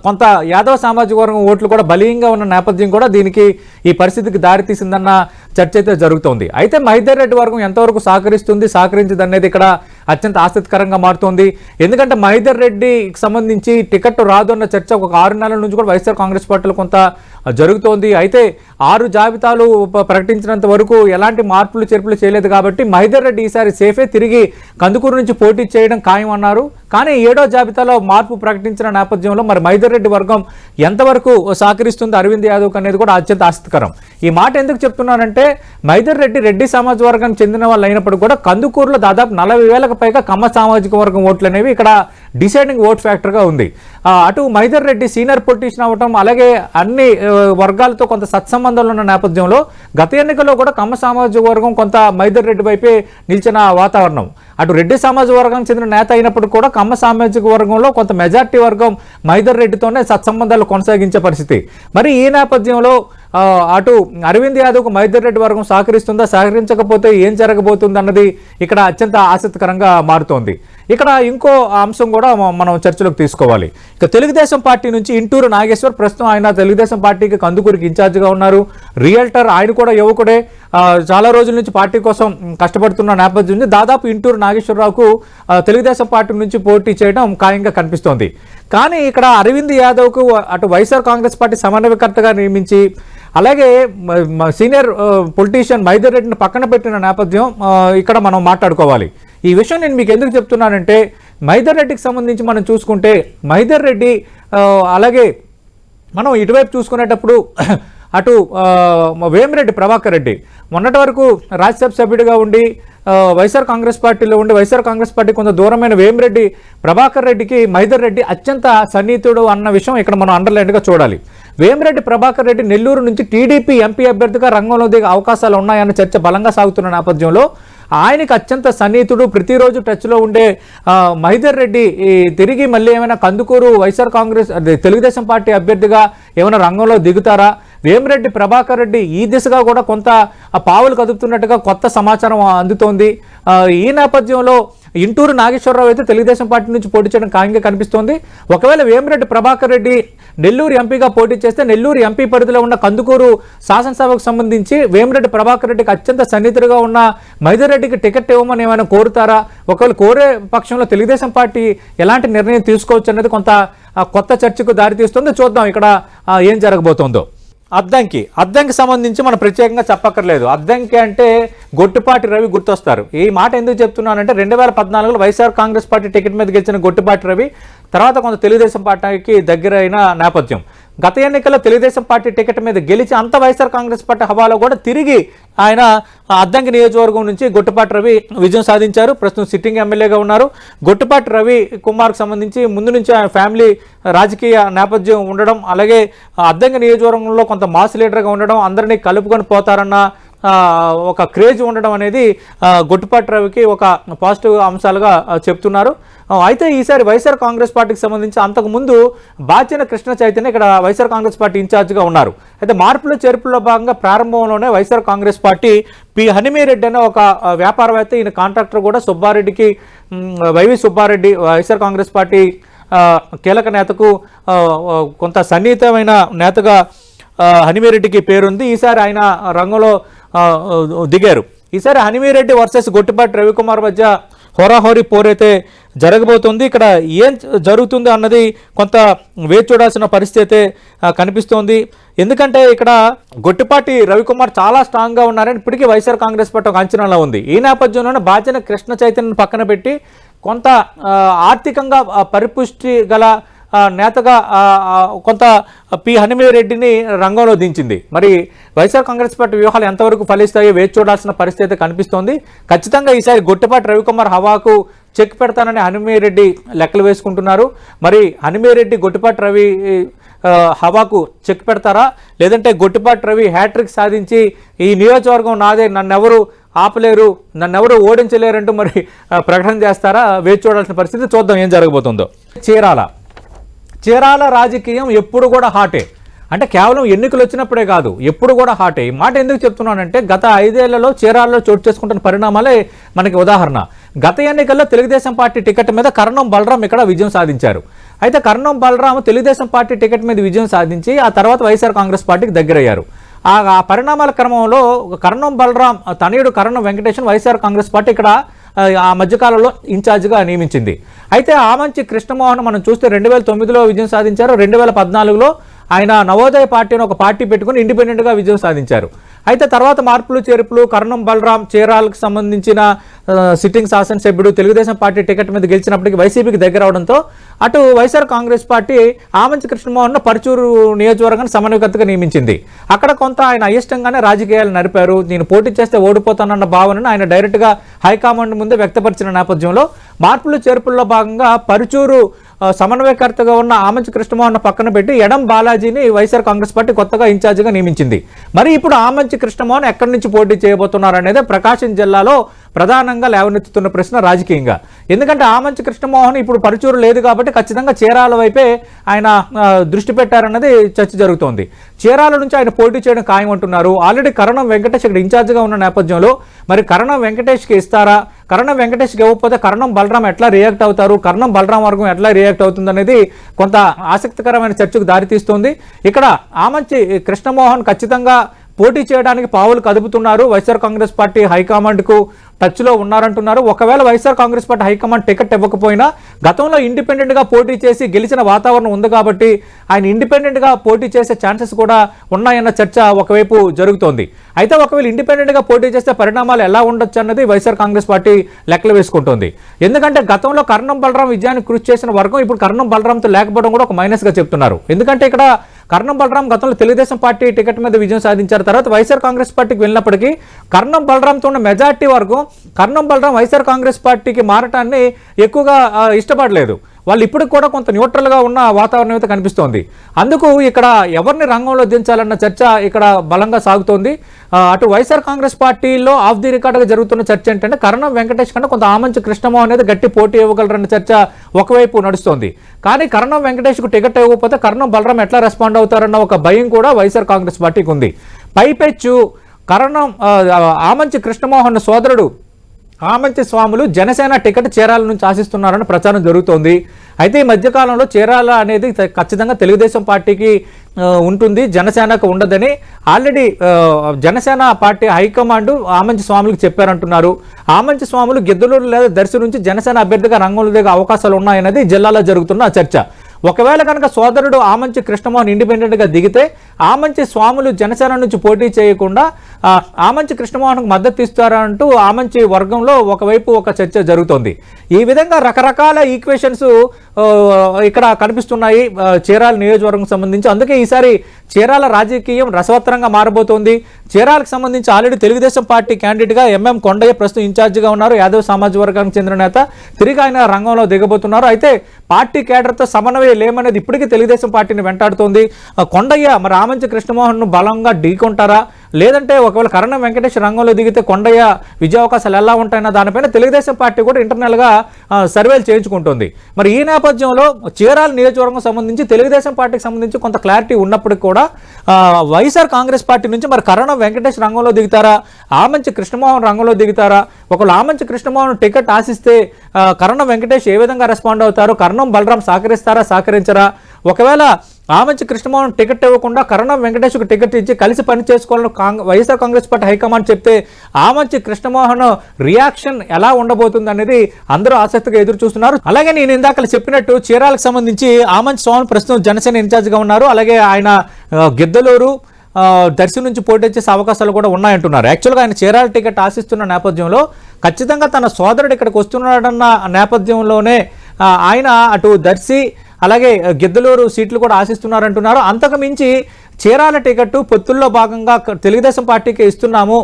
కొంత యాదవ సామాజిక వర్గం ఓట్లు కూడా బలీయంగా ఉన్న నేపథ్యం కూడా దీనికి ఈ పరిస్థితికి దారితీసిందన్న చర్చ అయితే జరుగుతోంది. అయితే మహిదర్ రెడ్డి వర్గం ఎంతవరకు సహకరించదు అనేది ఇక్కడ అత్యంత ఆసక్తికరంగా మారుతోంది. ఎందుకంటే మహిదర్ రెడ్డికి సంబంధించి టికెట్ రాదు అన్న చర్చ ఒక 6 నెలల నుంచి కూడా వైఎస్ఆర్ కాంగ్రెస్ పార్టీలో కొంత జరుగుతోంది. అయితే 6 జాబితాలు ప్రకటించినంత వరకు ఎలాంటి మార్పులు చేర్పులు చేయలేదు కాబట్టి మహిదర్ రెడ్డి ఈసారి సేఫే, తిరిగి కందుకూరు నుంచి పోటీ చేయడం ఖాయం అన్నారు. కానీ 7వ జాబితాలో మార్పు ప్రకటించిన నేపథ్యంలో మరి మహిదర్ రెడ్డి వర్గం ఎంతవరకు సహకరిస్తుంది అరవింద్ యాదవ్ అనేది కూడా అత్యంత ఆసక్తికరం. ఈ మాట ఎందుకు చెప్తున్నానంటే మహిదర్ రెడ్డి సమాజ వర్గానికి చెందిన వాళ్ళు అయినప్పుడు కూడా కందుకూరులో దాదాపు 40,000కు పైగా కమ్మ సామాజిక వర్గం ఓట్లు అనేవి ఇక్కడ డిసైడింగ్ ఓట్ ఫ్యాక్టర్గా ఉంది. అటు మహిదర్ రెడ్డి సీనియర్ పొలిటీషియన్ అవ్వటం, అలాగే అన్ని వర్గాలతో కొంత సత్సంబంధాలు ఉన్న నేపథ్యంలో గత ఎన్నికల్లో కూడా కమ్మ సామాజిక వర్గం కొంత మహిదర్ రెడ్డి వైపే నిలిచిన వాతావరణం. అటు రెడ్డి సామాజిక వర్గానికి చెందిన నేత అయినప్పుడు కూడా కమ్మ సామాజిక వర్గంలో కొంత మెజార్టీ వర్గం మహిదర్ రెడ్డితోనే సత్సంబంధాలు కొనసాగించే పరిస్థితి. మరి ఈ నేపథ్యంలో అటు అరవింద్ యాదవ్కు మహిదర్ రెడ్డి వర్గం సహకరిస్తుందా, సహకరించకపోతే ఏం జరగబోతుంది అన్నది ఇక్కడ అత్యంత ఆసక్తికరంగా మారుతోంది. ఇక్కడ ఇంకో అంశం కూడా మనం చర్చలోకి తీసుకోవాలి. ఇక తెలుగుదేశం పార్టీ నుంచి ఇంటూరు నాగేశ్వర్ ప్రస్తుతం ఆయన తెలుగుదేశం పార్టీకి కందుకూరికి ఇన్ఛార్జిగా ఉన్నారు. రియల్టర్, ఆయన కూడా యువకుడే, చాలా రోజుల నుంచి పార్టీ కోసం కష్టపడుతున్న నేపథ్యం నుంచి దాదాపు ఇంటూరు నాగేశ్వరరావుకు తెలుగుదేశం పార్టీ నుంచి పోటీ చేయడం ఖాయంగా కనిపిస్తోంది. కానీ ఇక్కడ అరవింద్ యాదవ్కు అటు వైఎస్ఆర్ కాంగ్రెస్ పార్టీ సమన్వయకర్తగా నియమించి అలాగే సీనియర్ పొలిటీషియన్ మహిదర్ రెడ్డిని పక్కన పెట్టిన నేపథ్యం ఇక్కడ మనం మాట్లాడుకోవాలి. ఈ విషయం నేను మీకు ఎందుకు చెప్తున్నానంటే మహిదర్ రెడ్డికి సంబంధించి మనం చూసుకుంటే మహిదర్ రెడ్డి అలాగే మనం ఇటువైపు చూసుకునేటప్పుడు అటు వేమిరెడ్డి ప్రభాకర్ రెడ్డి మొన్నటి వరకు రాజ్యసభ సభ్యుడిగా ఉండి వైఎస్ఆర్ కాంగ్రెస్ పార్టీలో ఉండి వైఎస్ఆర్ కాంగ్రెస్ పార్టీ కొంత దూరమైన వేమిరెడ్డి ప్రభాకర్ రెడ్డికి మహిదర్ రెడ్డి అత్యంత సన్నిహితుడు అన్న విషయం ఇక్కడ మనం అండర్లైన్గా చూడాలి. వేమిరెడ్డి ప్రభాకర్ రెడ్డి నెల్లూరు నుంచి టీడీపీ ఎంపీ అభ్యర్థిగా రంగంలో దిగే అవకాశాలు ఉన్నాయన్న చర్చ బలంగా సాగుతున్న నేపథ్యంలో ఆయనకి అత్యంత సన్నిహితుడు, ప్రతిరోజు టచ్లో ఉండే మహిదర్ రెడ్డి తిరిగి మళ్ళీ ఏమైనా కందుకూరు వైఎస్ఆర్ కాంగ్రెస్ తెలుగుదేశం పార్టీ అభ్యర్థిగా ఏమైనా రంగంలో దిగుతారా? వేమిరెడ్డి ప్రభాకర్ రెడ్డి ఈ దిశగా కూడా కొంత పావులు కదుపుతున్నట్టుగా కొత్త సమాచారం అందుతోంది. ఈ నేపథ్యంలో ఇంటూరు నాగేశ్వరరావు అయితే తెలుగుదేశం పార్టీ నుంచి పోటీ చేయడం ఖాయంగా కనిపిస్తోంది. ఒకవేళ వేమిరెడ్డి ప్రభాకర్ రెడ్డి నెల్లూరు ఎంపీగా పోటీ చేస్తే నెల్లూరు ఎంపీ పరిధిలో ఉన్న కందుకూరు శాసనసభకు సంబంధించి వేమిరెడ్డి ప్రభాకర్ రెడ్డికి అత్యంత సన్నిహితుడిగా ఉన్న మహిదర్ రెడ్డికి టికెట్ ఇవ్వమని ఏమైనా కోరుతారా? ఒకవేళ కోరే పక్షంలో తెలుగుదేశం పార్టీ ఎలాంటి నిర్ణయం తీసుకోవచ్చు అనేది కొంత కొత్త చర్చకు దారితీస్తుంది. చూద్దాం ఇక్కడ ఏం జరగబోతోందో. అద్దంకి సంబంధించి మనం ప్రత్యేకంగా చెప్పక్కర్లేదు. అద్దంకి అంటే గొట్టిపాటి రవి గుర్తొస్తారు. ఈ మాట ఎందుకు చెప్తున్నానంటే 2014లో వైఎస్ఆర్ కాంగ్రెస్ పార్టీ టికెట్ మీద గెలిచిన గొట్టిపాటి రవి తర్వాత కొంత తెలుగుదేశం పార్టీకి దగ్గరైన నేపథ్యం. గత ఎన్నికల్లో తెలుగుదేశం పార్టీ టికెట్ మీద గెలిచి అంత వైఎస్ఆర్ కాంగ్రెస్ పార్టీ హవాలో కూడా తిరిగి ఆయన అద్దంకి నియోజకవర్గం నుంచి గొట్టిపాటి రవి విజయం సాధించారు. ప్రస్తుతం సిట్టింగ్ ఎమ్మెల్యేగా ఉన్నారు. గొట్టిపాటి రవి కుమార్కు సంబంధించి ముందు నుంచి ఆయన ఫ్యామిలీ రాజకీయ నేపథ్యం ఉండడం, అలాగే అద్దంకి నియోజకవర్గంలో కొంత మాస్ లీడర్గా ఉండడం, అందరినీ కలుపుకొని పోతారన్న ఒక క్రేజ్ ఉండడం అనేది గొట్టిపాటి రవికి ఒక పాజిటివ్ అంశాలుగా చెప్తున్నారు. అయితే ఈసారి వైఎస్ఆర్ కాంగ్రెస్ పార్టీకి సంబంధించి అంతకుముందు బాచిన కృష్ణ చైతన్య ఇక్కడ వైఎస్ఆర్ కాంగ్రెస్ పార్టీ ఇన్ఛార్జ్గా ఉన్నారు. అయితే మార్పులు చేర్పుల్లో భాగంగా ప్రారంభంలోనే వైఎస్ఆర్ కాంగ్రెస్ పార్టీ పి హనుమీరెడ్డి అనే ఒక వ్యాపారవేత్త, ఈయన కాంట్రాక్టర్ కూడా సుబ్బారెడ్డికి, YV Subbareddy YSR Congress party కీలక నేతకు కొంత సన్నిహితమైన నేతగా హనుమీరెడ్డికి పేరుంది. ఈసారి ఆయన రంగంలో దిగారు. ఈసారి హనుమీరెడ్డి వర్సెస్ గొట్టిపాటి రవికుమార్ మధ్య హోరాహోరీ పోరైతే జరగబోతుంది. ఇక్కడ ఏం జరుగుతుందో అన్నది కొంత వేచి చూడాల్సిన పరిస్థితి అయితే కనిపిస్తోంది. ఎందుకంటే ఇక్కడ గొట్టిపాటి రవికుమార్ చాలా స్ట్రాంగ్గా ఉన్నారని ఇప్పటికీ వైఎస్ఆర్ కాంగ్రెస్ పార్టీ ఒక అంచనాలో ఉంది. ఈ నేపథ్యంలోనే బాచిన కృష్ణ చైతన్యను పక్కన పెట్టి కొంత ఆర్థికంగా పరిపుష్టి గల నేతగా కొంత పి హనుమీరెడ్డిని రంగంలో దించింది. మరి వైఎస్ఆర్ కాంగ్రెస్ పార్టీ వ్యూహాలు ఎంతవరకు ఫలిస్తాయో వేచి చూడాల్సిన పరిస్థితి కనిపిస్తోంది. ఖచ్చితంగా ఈసారి గొట్టిపాటి రవికుమార్ హవాకు చెక్ పెడతానని హనుమీరెడ్డి లెక్కలు వేసుకుంటున్నారు. మరి హనుమీరెడ్డి గొట్టిపాటి రవి హవాకు చెక్ పెడతారా, లేదంటే గొట్టిపాటి రవి హ్యాట్రిక్ సాధించి ఈ నియోజకవర్గం నాదే, నన్నెవరు ఆపలేరు, నన్నెవరు ఓడించలేరంటూ మరి ప్రకటన చేస్తారా? వేచి చూడాల్సిన పరిస్థితి. చూద్దాం ఏం జరగబోతుందో. చీరాల రాజకీయం ఎప్పుడు కూడా హాటే, అంటే కేవలం ఎన్నికలు వచ్చినప్పుడే కాదు, ఎప్పుడు కూడా హాటే. ఈ మాట ఎందుకు చెప్తున్నానంటే గత 5 ఏళ్లలో చీరాలలో చోటు చేసుకుంటున్న పరిణామాలే మనకి ఉదాహరణ. గత ఎన్నికల్లో తెలుగుదేశం పార్టీ టికెట్ మీద కరణం బలరాం ఇక్కడ విజయం సాధించారు. అయితే కరణం బలరాం తెలుగుదేశం పార్టీ టికెట్ మీద విజయం సాధించి ఆ తర్వాత వైఎస్ఆర్ కాంగ్రెస్ పార్టీకి దగ్గరయ్యారు. ఆ పరిణామాల క్రమంలో కరణం బలరాం తనయుడు కరణం వెంకటేశ్వర వైఎస్ఆర్ కాంగ్రెస్ పార్టీ ఇక్కడ ఆ మధ్యకాలంలో ఇన్ఛార్జిగా నియమించింది. అయితే ఆమంచి కృష్ణమోహన్ మనం చూస్తే 2009లో విజయం సాధించారు. 2014లో ఆయన నవోదయ పార్టీని ఒక పార్టీ పెట్టుకుని ఇండిపెండెంట్గా విజయం సాధించారు. అయితే తర్వాత మార్పులు చేర్పులు కరణం బలరాం చీరాలకు సంబంధించిన సిట్టింగ్ శాసనసభ్యుడు తెలుగుదేశం పార్టీ టికెట్ మీద గెలిచినప్పటికీ వైసీపీకి దగ్గర అవడంతో అటు వైఎస్ఆర్ కాంగ్రెస్ పార్టీ ఆమంచి కృష్ణమోహన్ పరుచూరు నియోజకవర్గాన్ని సమన్వయకర్తగా నియమించింది. అక్కడ కొంత ఆయన అయిష్టంగానే రాజకీయాలు నడిపారు. నేను పోటీ చేస్తే ఓడిపోతానన్న భావనను ఆయన డైరెక్ట్గా హైకమాండ్ ముందే వ్యక్తపరిచిన నేపథ్యంలో మార్పులు చేర్పుల్లో భాగంగా పరుచూరు సమన్వయకర్తగా ఉన్న ఆమంచి కృష్ణమోహన్ పక్కన పెట్టి ఎడం బాలాజీని వైఎస్ఆర్ కాంగ్రెస్ పార్టీ కొత్తగా ఇన్ఛార్జిగా నియమించింది. మరి ఇప్పుడు ఆమంచి కృష్ణమోహన్ ఎక్కడి నుంచి పోటీ చేయబోతున్నారు అనేది ప్రకాశం జిల్లాలో ప్రధానంగా లేవనెత్తుతున్న ప్రశ్న రాజకీయంగా. ఎందుకంటే ఆమంచి కృష్ణమోహన్ ఇప్పుడు పరుచూరు లేదు కాబట్టి ఖచ్చితంగా చీరాల వైపే ఆయన దృష్టి పెట్టారన్నది చర్చ జరుగుతోంది. చీరాల నుంచి ఆయన పోటీ చేయడం ఖాయం అంటున్నారు. ఆల్రెడీ కరణం వెంకటేష్ ఇక్కడ ఇన్ఛార్జిగా ఉన్న నేపథ్యంలో మరి కరణం వెంకటేష్కి ఇస్తారా, కరణం వెంకటేష్కి ఇవ్వకపోతే కరణం బలరాం ఎట్లా రియాక్ట్ అవుతారు, కరణం బలరాం వర్గం ఎట్లా రియాక్ట్ అవుతుంది అనేది కొంత ఆసక్తికరమైన చర్చకు దారితీస్తుంది. ఇక్కడ ఆమంచి కృష్ణమోహన్ ఖచ్చితంగా పోటీ చేయడానికి పావులు కదుపుతున్నారు. వైఎస్ఆర్ కాంగ్రెస్ పార్టీ హైకమాండ్కు టచ్లో ఉన్నారంటున్నారు. ఒకవేళ YSR Congress party high command ticket ఇవ్వకపోయినా గతంలో ఇండిపెండెంట్గా పోటీ చేసి గెలిచిన వాతావరణం ఉంది కాబట్టి ఆయన ఇండిపెండెంట్గా పోటీ చేసే ఛాన్సెస్ కూడా ఉన్నాయన్న చర్చ ఒకవైపు జరుగుతోంది. అయితే ఒకవేళ ఇండిపెండెంట్గా పోటీ చేస్తే పరిణామాలు ఎలా ఉండొచ్చు అన్నది వైఎస్ఆర్ కాంగ్రెస్ పార్టీ లెక్కలు వేసుకుంటోంది. ఎందుకంటే గతంలో కరణం బలరాం విజయానికి కృషి చేసిన వర్గం ఇప్పుడు కరణం బలరాంతో లేకపోవడం కూడా ఒక మైనస్గా చెప్తున్నారు. ఎందుకంటే ఇక్కడ కరణం బలరాం గతంలో తెలుగుదేశం పార్టీ టికెట్ మీద విజయం సాధించారు. తర్వాత వైఎస్ఆర్ కాంగ్రెస్ పార్టీకి వెళ్ళినప్పటికీ కరణం బలరాంతో ఉన్న మెజార్టీ వర్గం కరణం బలరాం వైఎస్ఆర్ కాంగ్రెస్ పార్టీకి మారటాన్ని ఎక్కువగా ఇష్టపడలేదు. వాళ్ళు ఇప్పటికి కూడా కొంత న్యూట్రల్గా ఉన్న వాతావరణం అయితే కనిపిస్తోంది. అందుకు ఇక్కడ ఎవరిని రంగంలో దించాలన్న చర్చ ఇక్కడ బలంగా సాగుతోంది. అటు వైఎస్ఆర్ కాంగ్రెస్ పార్టీలో ఆఫ్ ది రికార్డుగా జరుగుతున్న చర్చ ఏంటంటే కరణం వెంకటేష్ కన్నా కొంత ఆమంచి కృష్ణమోహన్ అనేది గట్టి పోటీ ఇవ్వగలరన్న చర్చ ఒకవైపు నడుస్తోంది. కానీ కరణం వెంకటేష్కు టికెట్ ఇవ్వకపోతే కరణం బలరాం ఎట్లా రెస్పాండ్ అవుతారన్న ఒక భయం కూడా వైఎస్ఆర్ కాంగ్రెస్ పార్టీకి ఉంది. పైపెచ్చు కరణం ఆమంచి కృష్ణమోహన్ సోదరుడు ఆమంచి స్వాములు జనసేన టికెట్ చీరాల నుంచి ఆశిస్తున్నారని ప్రచారం జరుగుతోంది. అయితే ఈ మధ్యకాలంలో చీరాల అనేది ఖచ్చితంగా తెలుగుదేశం పార్టీకి ఉంటుంది, జనసేనకు ఉండదని already Janasena party high command Amanchi స్వాములకు చెప్పారంటున్నారు. ఆమంచి స్వాములు గిద్దలూరు లేదా దర్శి నుంచి జనసేన అభ్యర్థిగా రంగంలో దిగే అవకాశాలు ఉన్నాయన్నది జిల్లాలో జరుగుతున్న చర్చ. ఒకవేళ కనుక సోదరుడు ఆమంచి కృష్ణమోహన్ ఇండిపెండెంట్గా దిగితే ఆమంచి స్వాములు జనసేన నుంచి పోటీ చేయకుండా ఆమంచి కృష్ణమోహన్కు మద్దతు ఇస్తారా అంటూ ఆమంచి వర్గంలో ఒకవైపు ఒక చర్చ జరుగుతోంది. ఈ విధంగా రకరకాల ఈక్వేషన్స్ ఇక్కడ కనిపిస్తున్నాయి చీరాల నియోజకవర్గం సంబంధించి. అందుకే ఈసారి చీరాల రాజకీయం రసవత్తరంగా మారబోతోంది. చీరాలకు సంబంధించి ఆల్రెడీ తెలుగుదేశం పార్టీ క్యాండిడేట్గా ఎంఎం కొండయ్య ప్రస్తుతం ఇన్ఛార్జిగా ఉన్నారు. యాదవ్ సామాజిక వర్గానికి చెందిన నేత. తిరిగి ఆయన రంగంలో దిగబోతున్నారు. అయితే పార్టీ కేడర్తో సమన్వయం లేమనేది ఇప్పటికీ తెలుగుదేశం పార్టీని వెంటాడుతోంది. కొండయ్య మరి ఆమంచి కృష్ణమోహన్ను బలంగా ఢీకొంటారా, లేదంటే ఒకవేళ కరణం వెంకటేష్ రంగంలో దిగితే కొండయ్య విజయావకాశాలు ఎలా ఉంటాయన్న దానిపైన తెలుగుదేశం పార్టీ కూడా ఇంటర్నల్గా సర్వేలు చేయించుకుంటుంది. మరి ఈ నేపథ్యంలో చీరాల నియోజకవర్గం సంబంధించి తెలుగుదేశం పార్టీకి సంబంధించి కొంత క్లారిటీ ఉన్నప్పటికీ కూడా వైఎస్ఆర్ కాంగ్రెస్ పార్టీ నుంచి మరి కరణం వెంకటేష్ రంగంలో దిగుతారా, ఆమంచి కృష్ణమోహన్ రంగంలో దిగుతారా, ఒకవేళ ఆమంచి కృష్ణమోహన్ టికెట్ ఆశిస్తే కరణం వెంకటేష్ ఏ విధంగా రెస్పాండ్ అవుతారు, కరణం బలరాం సహకరిస్తారా సహకరించరా, ఒకవేళ ఆమంచి కృష్ణమోహన్ టికెట్ ఇవ్వకుండా కరణం వెంకటేష్కు టికెట్ ఇచ్చి కలిసి పని చేసుకోవాలని వైఎస్ఆర్ కాంగ్రెస్ పార్టీ హైకమాండ్ చెప్తే ఆమంచి కృష్ణమోహన్ రియాక్షన్ ఎలా ఉండబోతుంది అనేది అందరూ ఆసక్తిగా ఎదురు చూస్తున్నారు. అలాగే నేను ఇందాక చెప్పినట్టు చీరాలకు సంబంధించి ఆమంచి స్వామి ప్రస్తుతం జనసేన ఇన్ఛార్జిగా ఉన్నారు. అలాగే ఆయన గిద్దలూరు దర్శి నుంచి పోటీ చేసే అవకాశాలు కూడా ఉన్నాయంటున్నారు. యాక్చువల్గా ఆయన చీరాల టికెట్ ఆశిస్తున్న నేపథ్యంలో ఖచ్చితంగా తన సోదరుడు ఇక్కడికి వస్తున్నాడన్న నేపథ్యంలోనే ఆయన అటు దర్శి అలాగే గిద్దలూరు సీట్లు కూడా ఆశిస్తున్నారంటున్నారు. అంతకు మించి చీరాల టికెట్ పొత్తుల్లో భాగంగా తెలుగుదేశం పార్టీకి ఇస్తున్నాము,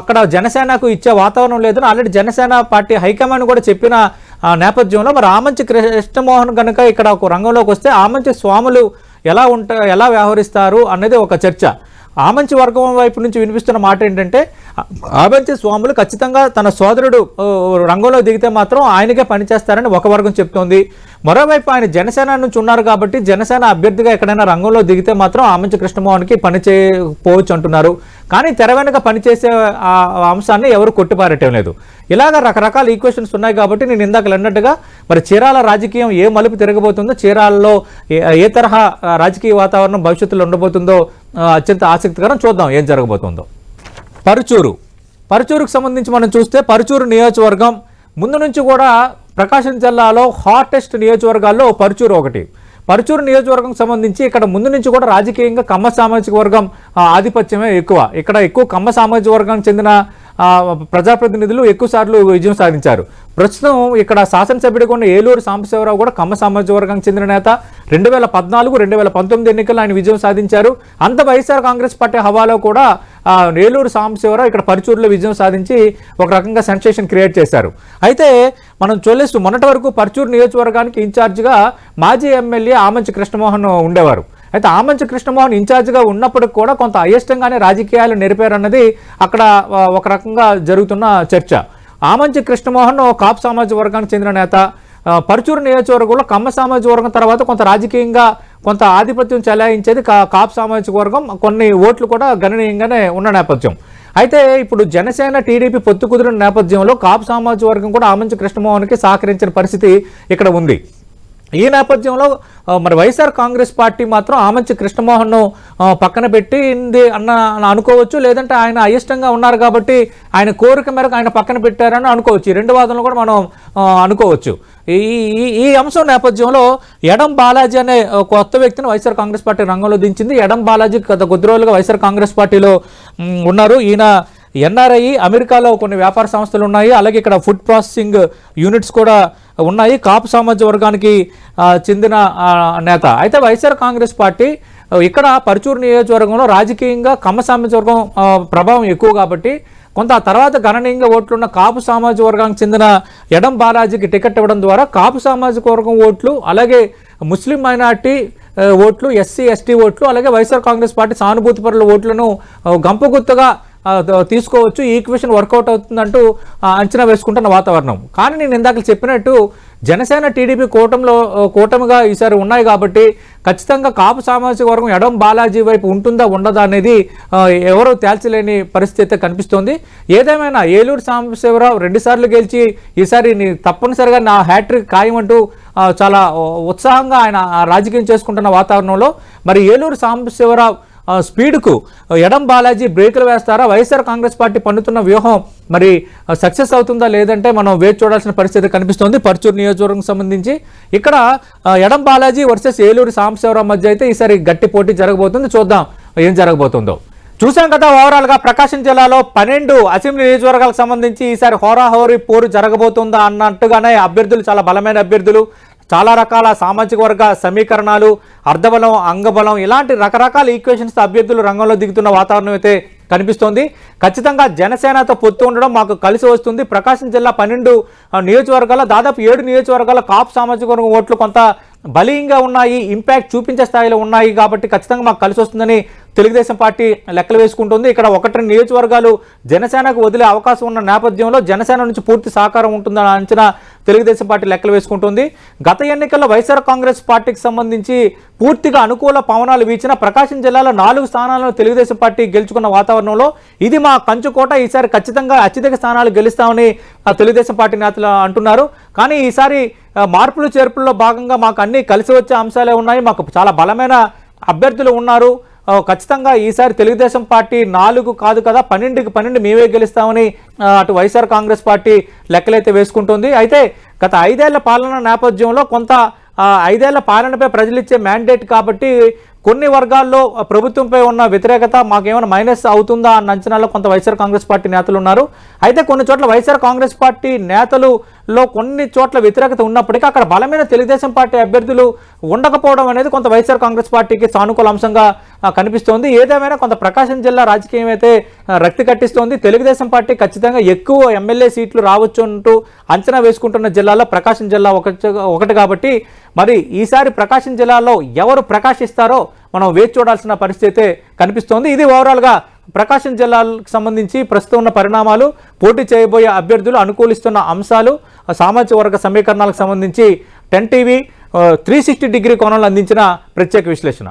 అక్కడ జనసేనకు ఇచ్చే వాతావరణం లేదని ఆల్రెడీ జనసేన పార్టీ హైకమాండ్ కూడా చెప్పిన నేపథ్యంలో మరి ఆమంచి కృష్ణమోహన్ కనుక ఇక్కడ ఒక రంగంలోకి వస్తే ఆమంచి స్వాములు ఎలా వ్యవహరిస్తారు అనేది ఒక చర్చ. ఆమంచి వర్గం వైపు నుంచి వినిపిస్తున్న మాట ఏంటంటే ఆమంచి స్వాములు ఖచ్చితంగా తన సోదరుడు రంగంలో దిగితే మాత్రం ఆయనకే పనిచేస్తారని ఒక వర్గం చెప్తోంది. మరోవైపు ఆయన జనసేన నుంచి ఉన్నారు కాబట్టి జనసేన అభ్యర్థిగా ఎక్కడైనా రంగంలో దిగితే మాత్రం ఆమంచి కృష్ణమోహన్కి పని చేయకపోవచ్చు అంటున్నారు. కానీ తెర వెనుక పనిచేసే అంశాన్ని ఎవరు కొట్టిపారటం లేదు. ఇలాగ రకరకాల ఈక్వేషన్స్ ఉన్నాయి కాబట్టి నేను ఇందాక అన్నట్టుగా మరి చీరాల రాజకీయం ఏ మలుపు తిరగబోతుందో, చీరాలలో ఏ తరహా రాజకీయ వాతావరణం భవిష్యత్తులో ఉండబోతుందో అత్యంత ఆసక్తికరం. చూద్దాం ఏం జరగబోతుందో. పరుచూరుకు సంబంధించి మనం చూస్తే పరుచూరు నియోజకవర్గం ముందు నుంచి కూడా ప్రకాశం జిల్లాలో హాటెస్ట్ నియోజకవర్గాల్లో పరుచూరు ఒకటి. పరుచూరు నియోజకవర్గం సంబంధించి ఇక్కడ ముందు నుంచి కూడా రాజకీయంగా కమ్మ సామాజిక వర్గం ఆధిపత్యమే ఎక్కువ. ఇక్కడ ఎక్కువ కమ్మ సామాజిక వర్గానికి చెందిన ప్రజాప్రతినిధులు ఎక్కువ సార్లు విజయం సాధించారు. ప్రస్తుతం ఇక్కడ శాసనసభ్యుడిగా ఉన్న ఏలూరు సాంబశివరావు కూడా కమ్మ సామాజిక వర్గానికి చెందిన నేత. 2014, 2019 ఎన్నికల్లో ఆయన విజయం సాధించారు. అంత వైఎస్ఆర్ కాంగ్రెస్ పార్టీ హవాలో కూడా ఏలూరు సాంబశివరావు ఇక్కడ పరుచూరులో విజయం సాధించి ఒక రకంగా సెన్సేషన్ క్రియేట్ చేశారు. అయితే మనం చూలేస్తూ మొన్నటి వరకు పరుచూరు నియోజకవర్గానికి ఇన్ఛార్జిగా మాజీ ఎమ్మెల్యే ఆమంచి కృష్ణమోహన్ ఉండేవారు. అయితే ఆమంచి కృష్ణమోహన్ ఇన్ఛార్జిగా ఉన్నప్పటికి కూడా కొంత అయిష్టంగానే రాజకీయాలు నెరిపారన్నది అక్కడ ఒక రకంగా జరుగుతున్న చర్చ. ఆమంచి కృష్ణమోహన్ కాపు సామాజిక వర్గానికి చెందిన నేత. పరుచూరు నియోజకవర్గంలో కమ్మ సామాజిక వర్గం తర్వాత కొంత రాజకీయంగా కొంత ఆధిపత్యం చెలాయించేది కాపు సామాజిక వర్గం. కొన్ని ఓట్లు కూడా గణనీయంగానే ఉన్న నేపథ్యం. అయితే ఇప్పుడు జనసేన టీడీపీ పొత్తు కుదిరిన నేపథ్యంలో కాపు సామాజిక వర్గం కూడా ఆమంచి కృష్ణమోహన్కి సహకరించిన పరిస్థితి ఇక్కడ ఉంది. ఈ నేపథ్యంలో మరి వైఎస్ఆర్ కాంగ్రెస్ పార్టీ మాత్రం ఆమంచి కృష్ణమోహన్ను పక్కన పెట్టింది అన్న అనుకోవచ్చు, లేదంటే ఆయన అయిష్టంగా ఉన్నారు కాబట్టి ఆయన కోరిక మేరకు ఆయన పక్కన పెట్టారని అనుకోవచ్చు. ఈ రెండు వాదనలు కూడా మనం అనుకోవచ్చు. ఈ అంశం నేపథ్యంలో ఎడం బాలాజీ అనే కొత్త వ్యక్తిని వైఎస్ఆర్ కాంగ్రెస్ పార్టీ రంగంలో దించింది. ఎడం బాలాజీ గత కొద్ది రోజులుగా వైఎస్ఆర్ కాంగ్రెస్ పార్టీలో ఉన్నారు. ఈయన ఎన్ఆర్ఐ, అమెరికాలో కొన్ని వ్యాపార సంస్థలు ఉన్నాయి, అలాగే ఇక్కడ ఫుడ్ ప్రాసెసింగ్ యూనిట్స్ కూడా ఉన్నాయి. కాపు సామాజిక వర్గానికి చెందిన నేత. అయితే వైఎస్ఆర్ కాంగ్రెస్ పార్టీ ఇక్కడ పరుచూరు నియోజకవర్గంలో రాజకీయంగా కమ్మ సామాజిక వర్గం ప్రభావం ఎక్కువ కాబట్టి కొంత తర్వాత గణనీయంగా ఓట్లున్న కాపు సామాజిక వర్గానికి చెందిన ఎడం బాలాజీకి టికెట్ ఇవ్వడం ద్వారా కాపు సామాజిక వర్గం ఓట్లు, అలాగే ముస్లిం మైనార్టీ ఓట్లు, ఎస్సీ ఎస్టీ ఓట్లు, అలాగే వైఎస్ఆర్ కాంగ్రెస్ పార్టీ సానుభూతిపరుల ఓట్లను గంపగుత్తగా తీసుకోవచ్చు. ఈ ఈక్వేషన్ వర్కౌట్ అవుతుందంటూ అంచనా వేసుకుంటున్న వాతావరణం. కానీ నేను ఇందాక చెప్పినట్టు జనసేన టీడీపీ కూటమిగా ఈసారి ఉన్నాయి కాబట్టి ఖచ్చితంగా కాపు సామాజిక వర్గం ఎడం బాలాజీ వైపు ఉంటుందా ఉండదా అనేది ఎవరూ తేల్చలేని పరిస్థితి కనిపిస్తోంది. ఏదేమైనా ఏలూరు సాంబశివరావు 2 సార్లు గెలిచి ఈసారి తప్పనిసరిగా నా హ్యాట్రిక్ ఖాయమంటూ చాలా ఉత్సాహంగా ఆయన రాజకీయం చేసుకుంటున్న వాతావరణంలో మరి ఏలూరు సాంబశివరావు స్పీడ్కు ఎడం బాలాజీ బ్రేకులు వేస్తారా? వైఎస్ఆర్ కాంగ్రెస్ పార్టీ పన్నుతున్న వ్యూహం మరి సక్సెస్ అవుతుందా లేదంటే మనం వేచి చూడాల్సిన పరిస్థితి కనిపిస్తోంది. పర్చూరు నియోజకవర్గం సంబంధించి ఇక్కడ ఎడం బాలాజీ వర్సెస్ ఏలూరు సాంబశివరావు మధ్య అయితే ఈసారి గట్టి పోటీ జరగబోతుంది. చూద్దాం ఏం జరగబోతుందో. చూసాం కదా, ఓవరాల్గా ప్రకాశం జిల్లాలో 12 అసెంబ్లీ నియోజకవర్గాలకు సంబంధించి ఈసారి హోరాహోరీ పోరు జరగబోతుందా అన్నట్టుగానే అభ్యర్థులు చాలా బలమైన అభ్యర్థులు, చాలా రకాల సామాజిక వర్గ సమీకరణాలు, అర్ధబలం అంగబలం ఇలాంటి రకరకాల ఈక్వేషన్స్తో అభ్యర్థులు రంగంలో దిగుతున్న వాతావరణం అయితే కనిపిస్తోంది. ఖచ్చితంగా జనసేనతో పొత్తు ఉండడం మాకు కలిసి వస్తుంది. ప్రకాశం జిల్లా 12 నియోజకవర్గాల్లో దాదాపు 7 నియోజకవర్గాల కాపు సామాజిక వర్గం ఓట్లు కొంత బలీయంగా ఉన్నాయి, ఇంపాక్ట్ చూపించే స్థాయిలో ఉన్నాయి కాబట్టి ఖచ్చితంగా మాకు కలిసి వస్తుందని తెలుగుదేశం పార్టీ లెక్కలు వేసుకుంటుంది. ఇక్కడ 1-2 నియోజకవర్గాలు జనసేనకు వదిలే అవకాశం ఉన్న నేపథ్యంలో జనసేన నుంచి పూర్తి సహకారం ఉంటుందని అంచనా తెలుగుదేశం పార్టీ లెక్కలు వేసుకుంటుంది. గత ఎన్నికల్లో వైఎస్ఆర్ కాంగ్రెస్ పార్టీకి సంబంధించి పూర్తిగా అనుకూల పవనాలు వీచిన ప్రకాశం జిల్లాలో 4 స్థానాలను తెలుగుదేశం పార్టీ గెలుచుకున్న వాతావరణంలో ఇది మా కంచుకోట, ఈసారి ఖచ్చితంగా అత్యధిక స్థానాలు గెలుస్తామని తెలుగుదేశం పార్టీ నేతలు అంటున్నారు. కానీ ఈసారి మార్పులు చేర్పుల్లో భాగంగా మాకు అన్ని కలిసి వచ్చే అంశాలే ఉన్నాయి, మాకు చాలా బలమైన అభ్యర్థులు ఉన్నారు, ఖచ్చితంగా ఈసారి తెలుగుదేశం పార్టీ 4 కాదు కదా 12కి 12 మేమే గెలుస్తామని అటు వైఎస్ఆర్ కాంగ్రెస్ పార్టీ లెక్కలైతే వేసుకుంటుంది. అయితే గత 5 ఏళ్ల పాలన నేపథ్యంలో కొంత 5 ఏళ్ల పాలనపై ప్రజలు ఇచ్చే మ్యాండేట్ కాబట్టి కొన్ని వర్గాల్లో ప్రభుత్వంపై ఉన్న వ్యతిరేకత మాకేమైనా మైనస్ అవుతుందా అన్న అంచనాలో కొంత వైఎస్ఆర్ కాంగ్రెస్ పార్టీ నేతలు ఉన్నారు. అయితే కొన్ని చోట్ల వైఎస్ఆర్ కాంగ్రెస్ పార్టీ నేతలులో కొన్ని చోట్ల వ్యతిరేకత ఉన్నప్పటికీ అక్కడ బలమైన తెలుగుదేశం పార్టీ అభ్యర్థులు ఉండకపోవడం అనేది కొంత వైఎస్ఆర్ కాంగ్రెస్ పార్టీకి సానుకూల అంశంగా కనిపిస్తోంది. ఏదేమైనా కొంత ప్రకాశం జిల్లా రాజకీయం అయితే రక్తి కట్టిస్తోంది. తెలుగుదేశం పార్టీ ఖచ్చితంగా ఎక్కువ ఎమ్మెల్యే సీట్లు రావచ్చు అంటూ అంచనా వేసుకుంటున్న జిల్లాలో ప్రకాశం జిల్లా ఒకటి కాబట్టి మరి ఈసారి ప్రకాశం జిల్లాలో ఎవరు ప్రకాశిస్తారో మనం వేచి చూడాల్సిన పరిస్థితి కనిపిస్తోంది. ఇది ఓవరాల్గా ప్రకాశం జిల్లాకు సంబంధించి ప్రస్తుతం ఉన్న పరిణామాలు, పోటీ చేయబోయే అభ్యర్థులు, అనుకూలిస్తున్న అంశాలు, సామాజిక వర్గ సమీకరణాలకు సంబంధించి 10 టీవీ 360 డిగ్రీ కోణంలో అందించిన ప్రత్యేక విశ్లేషణ.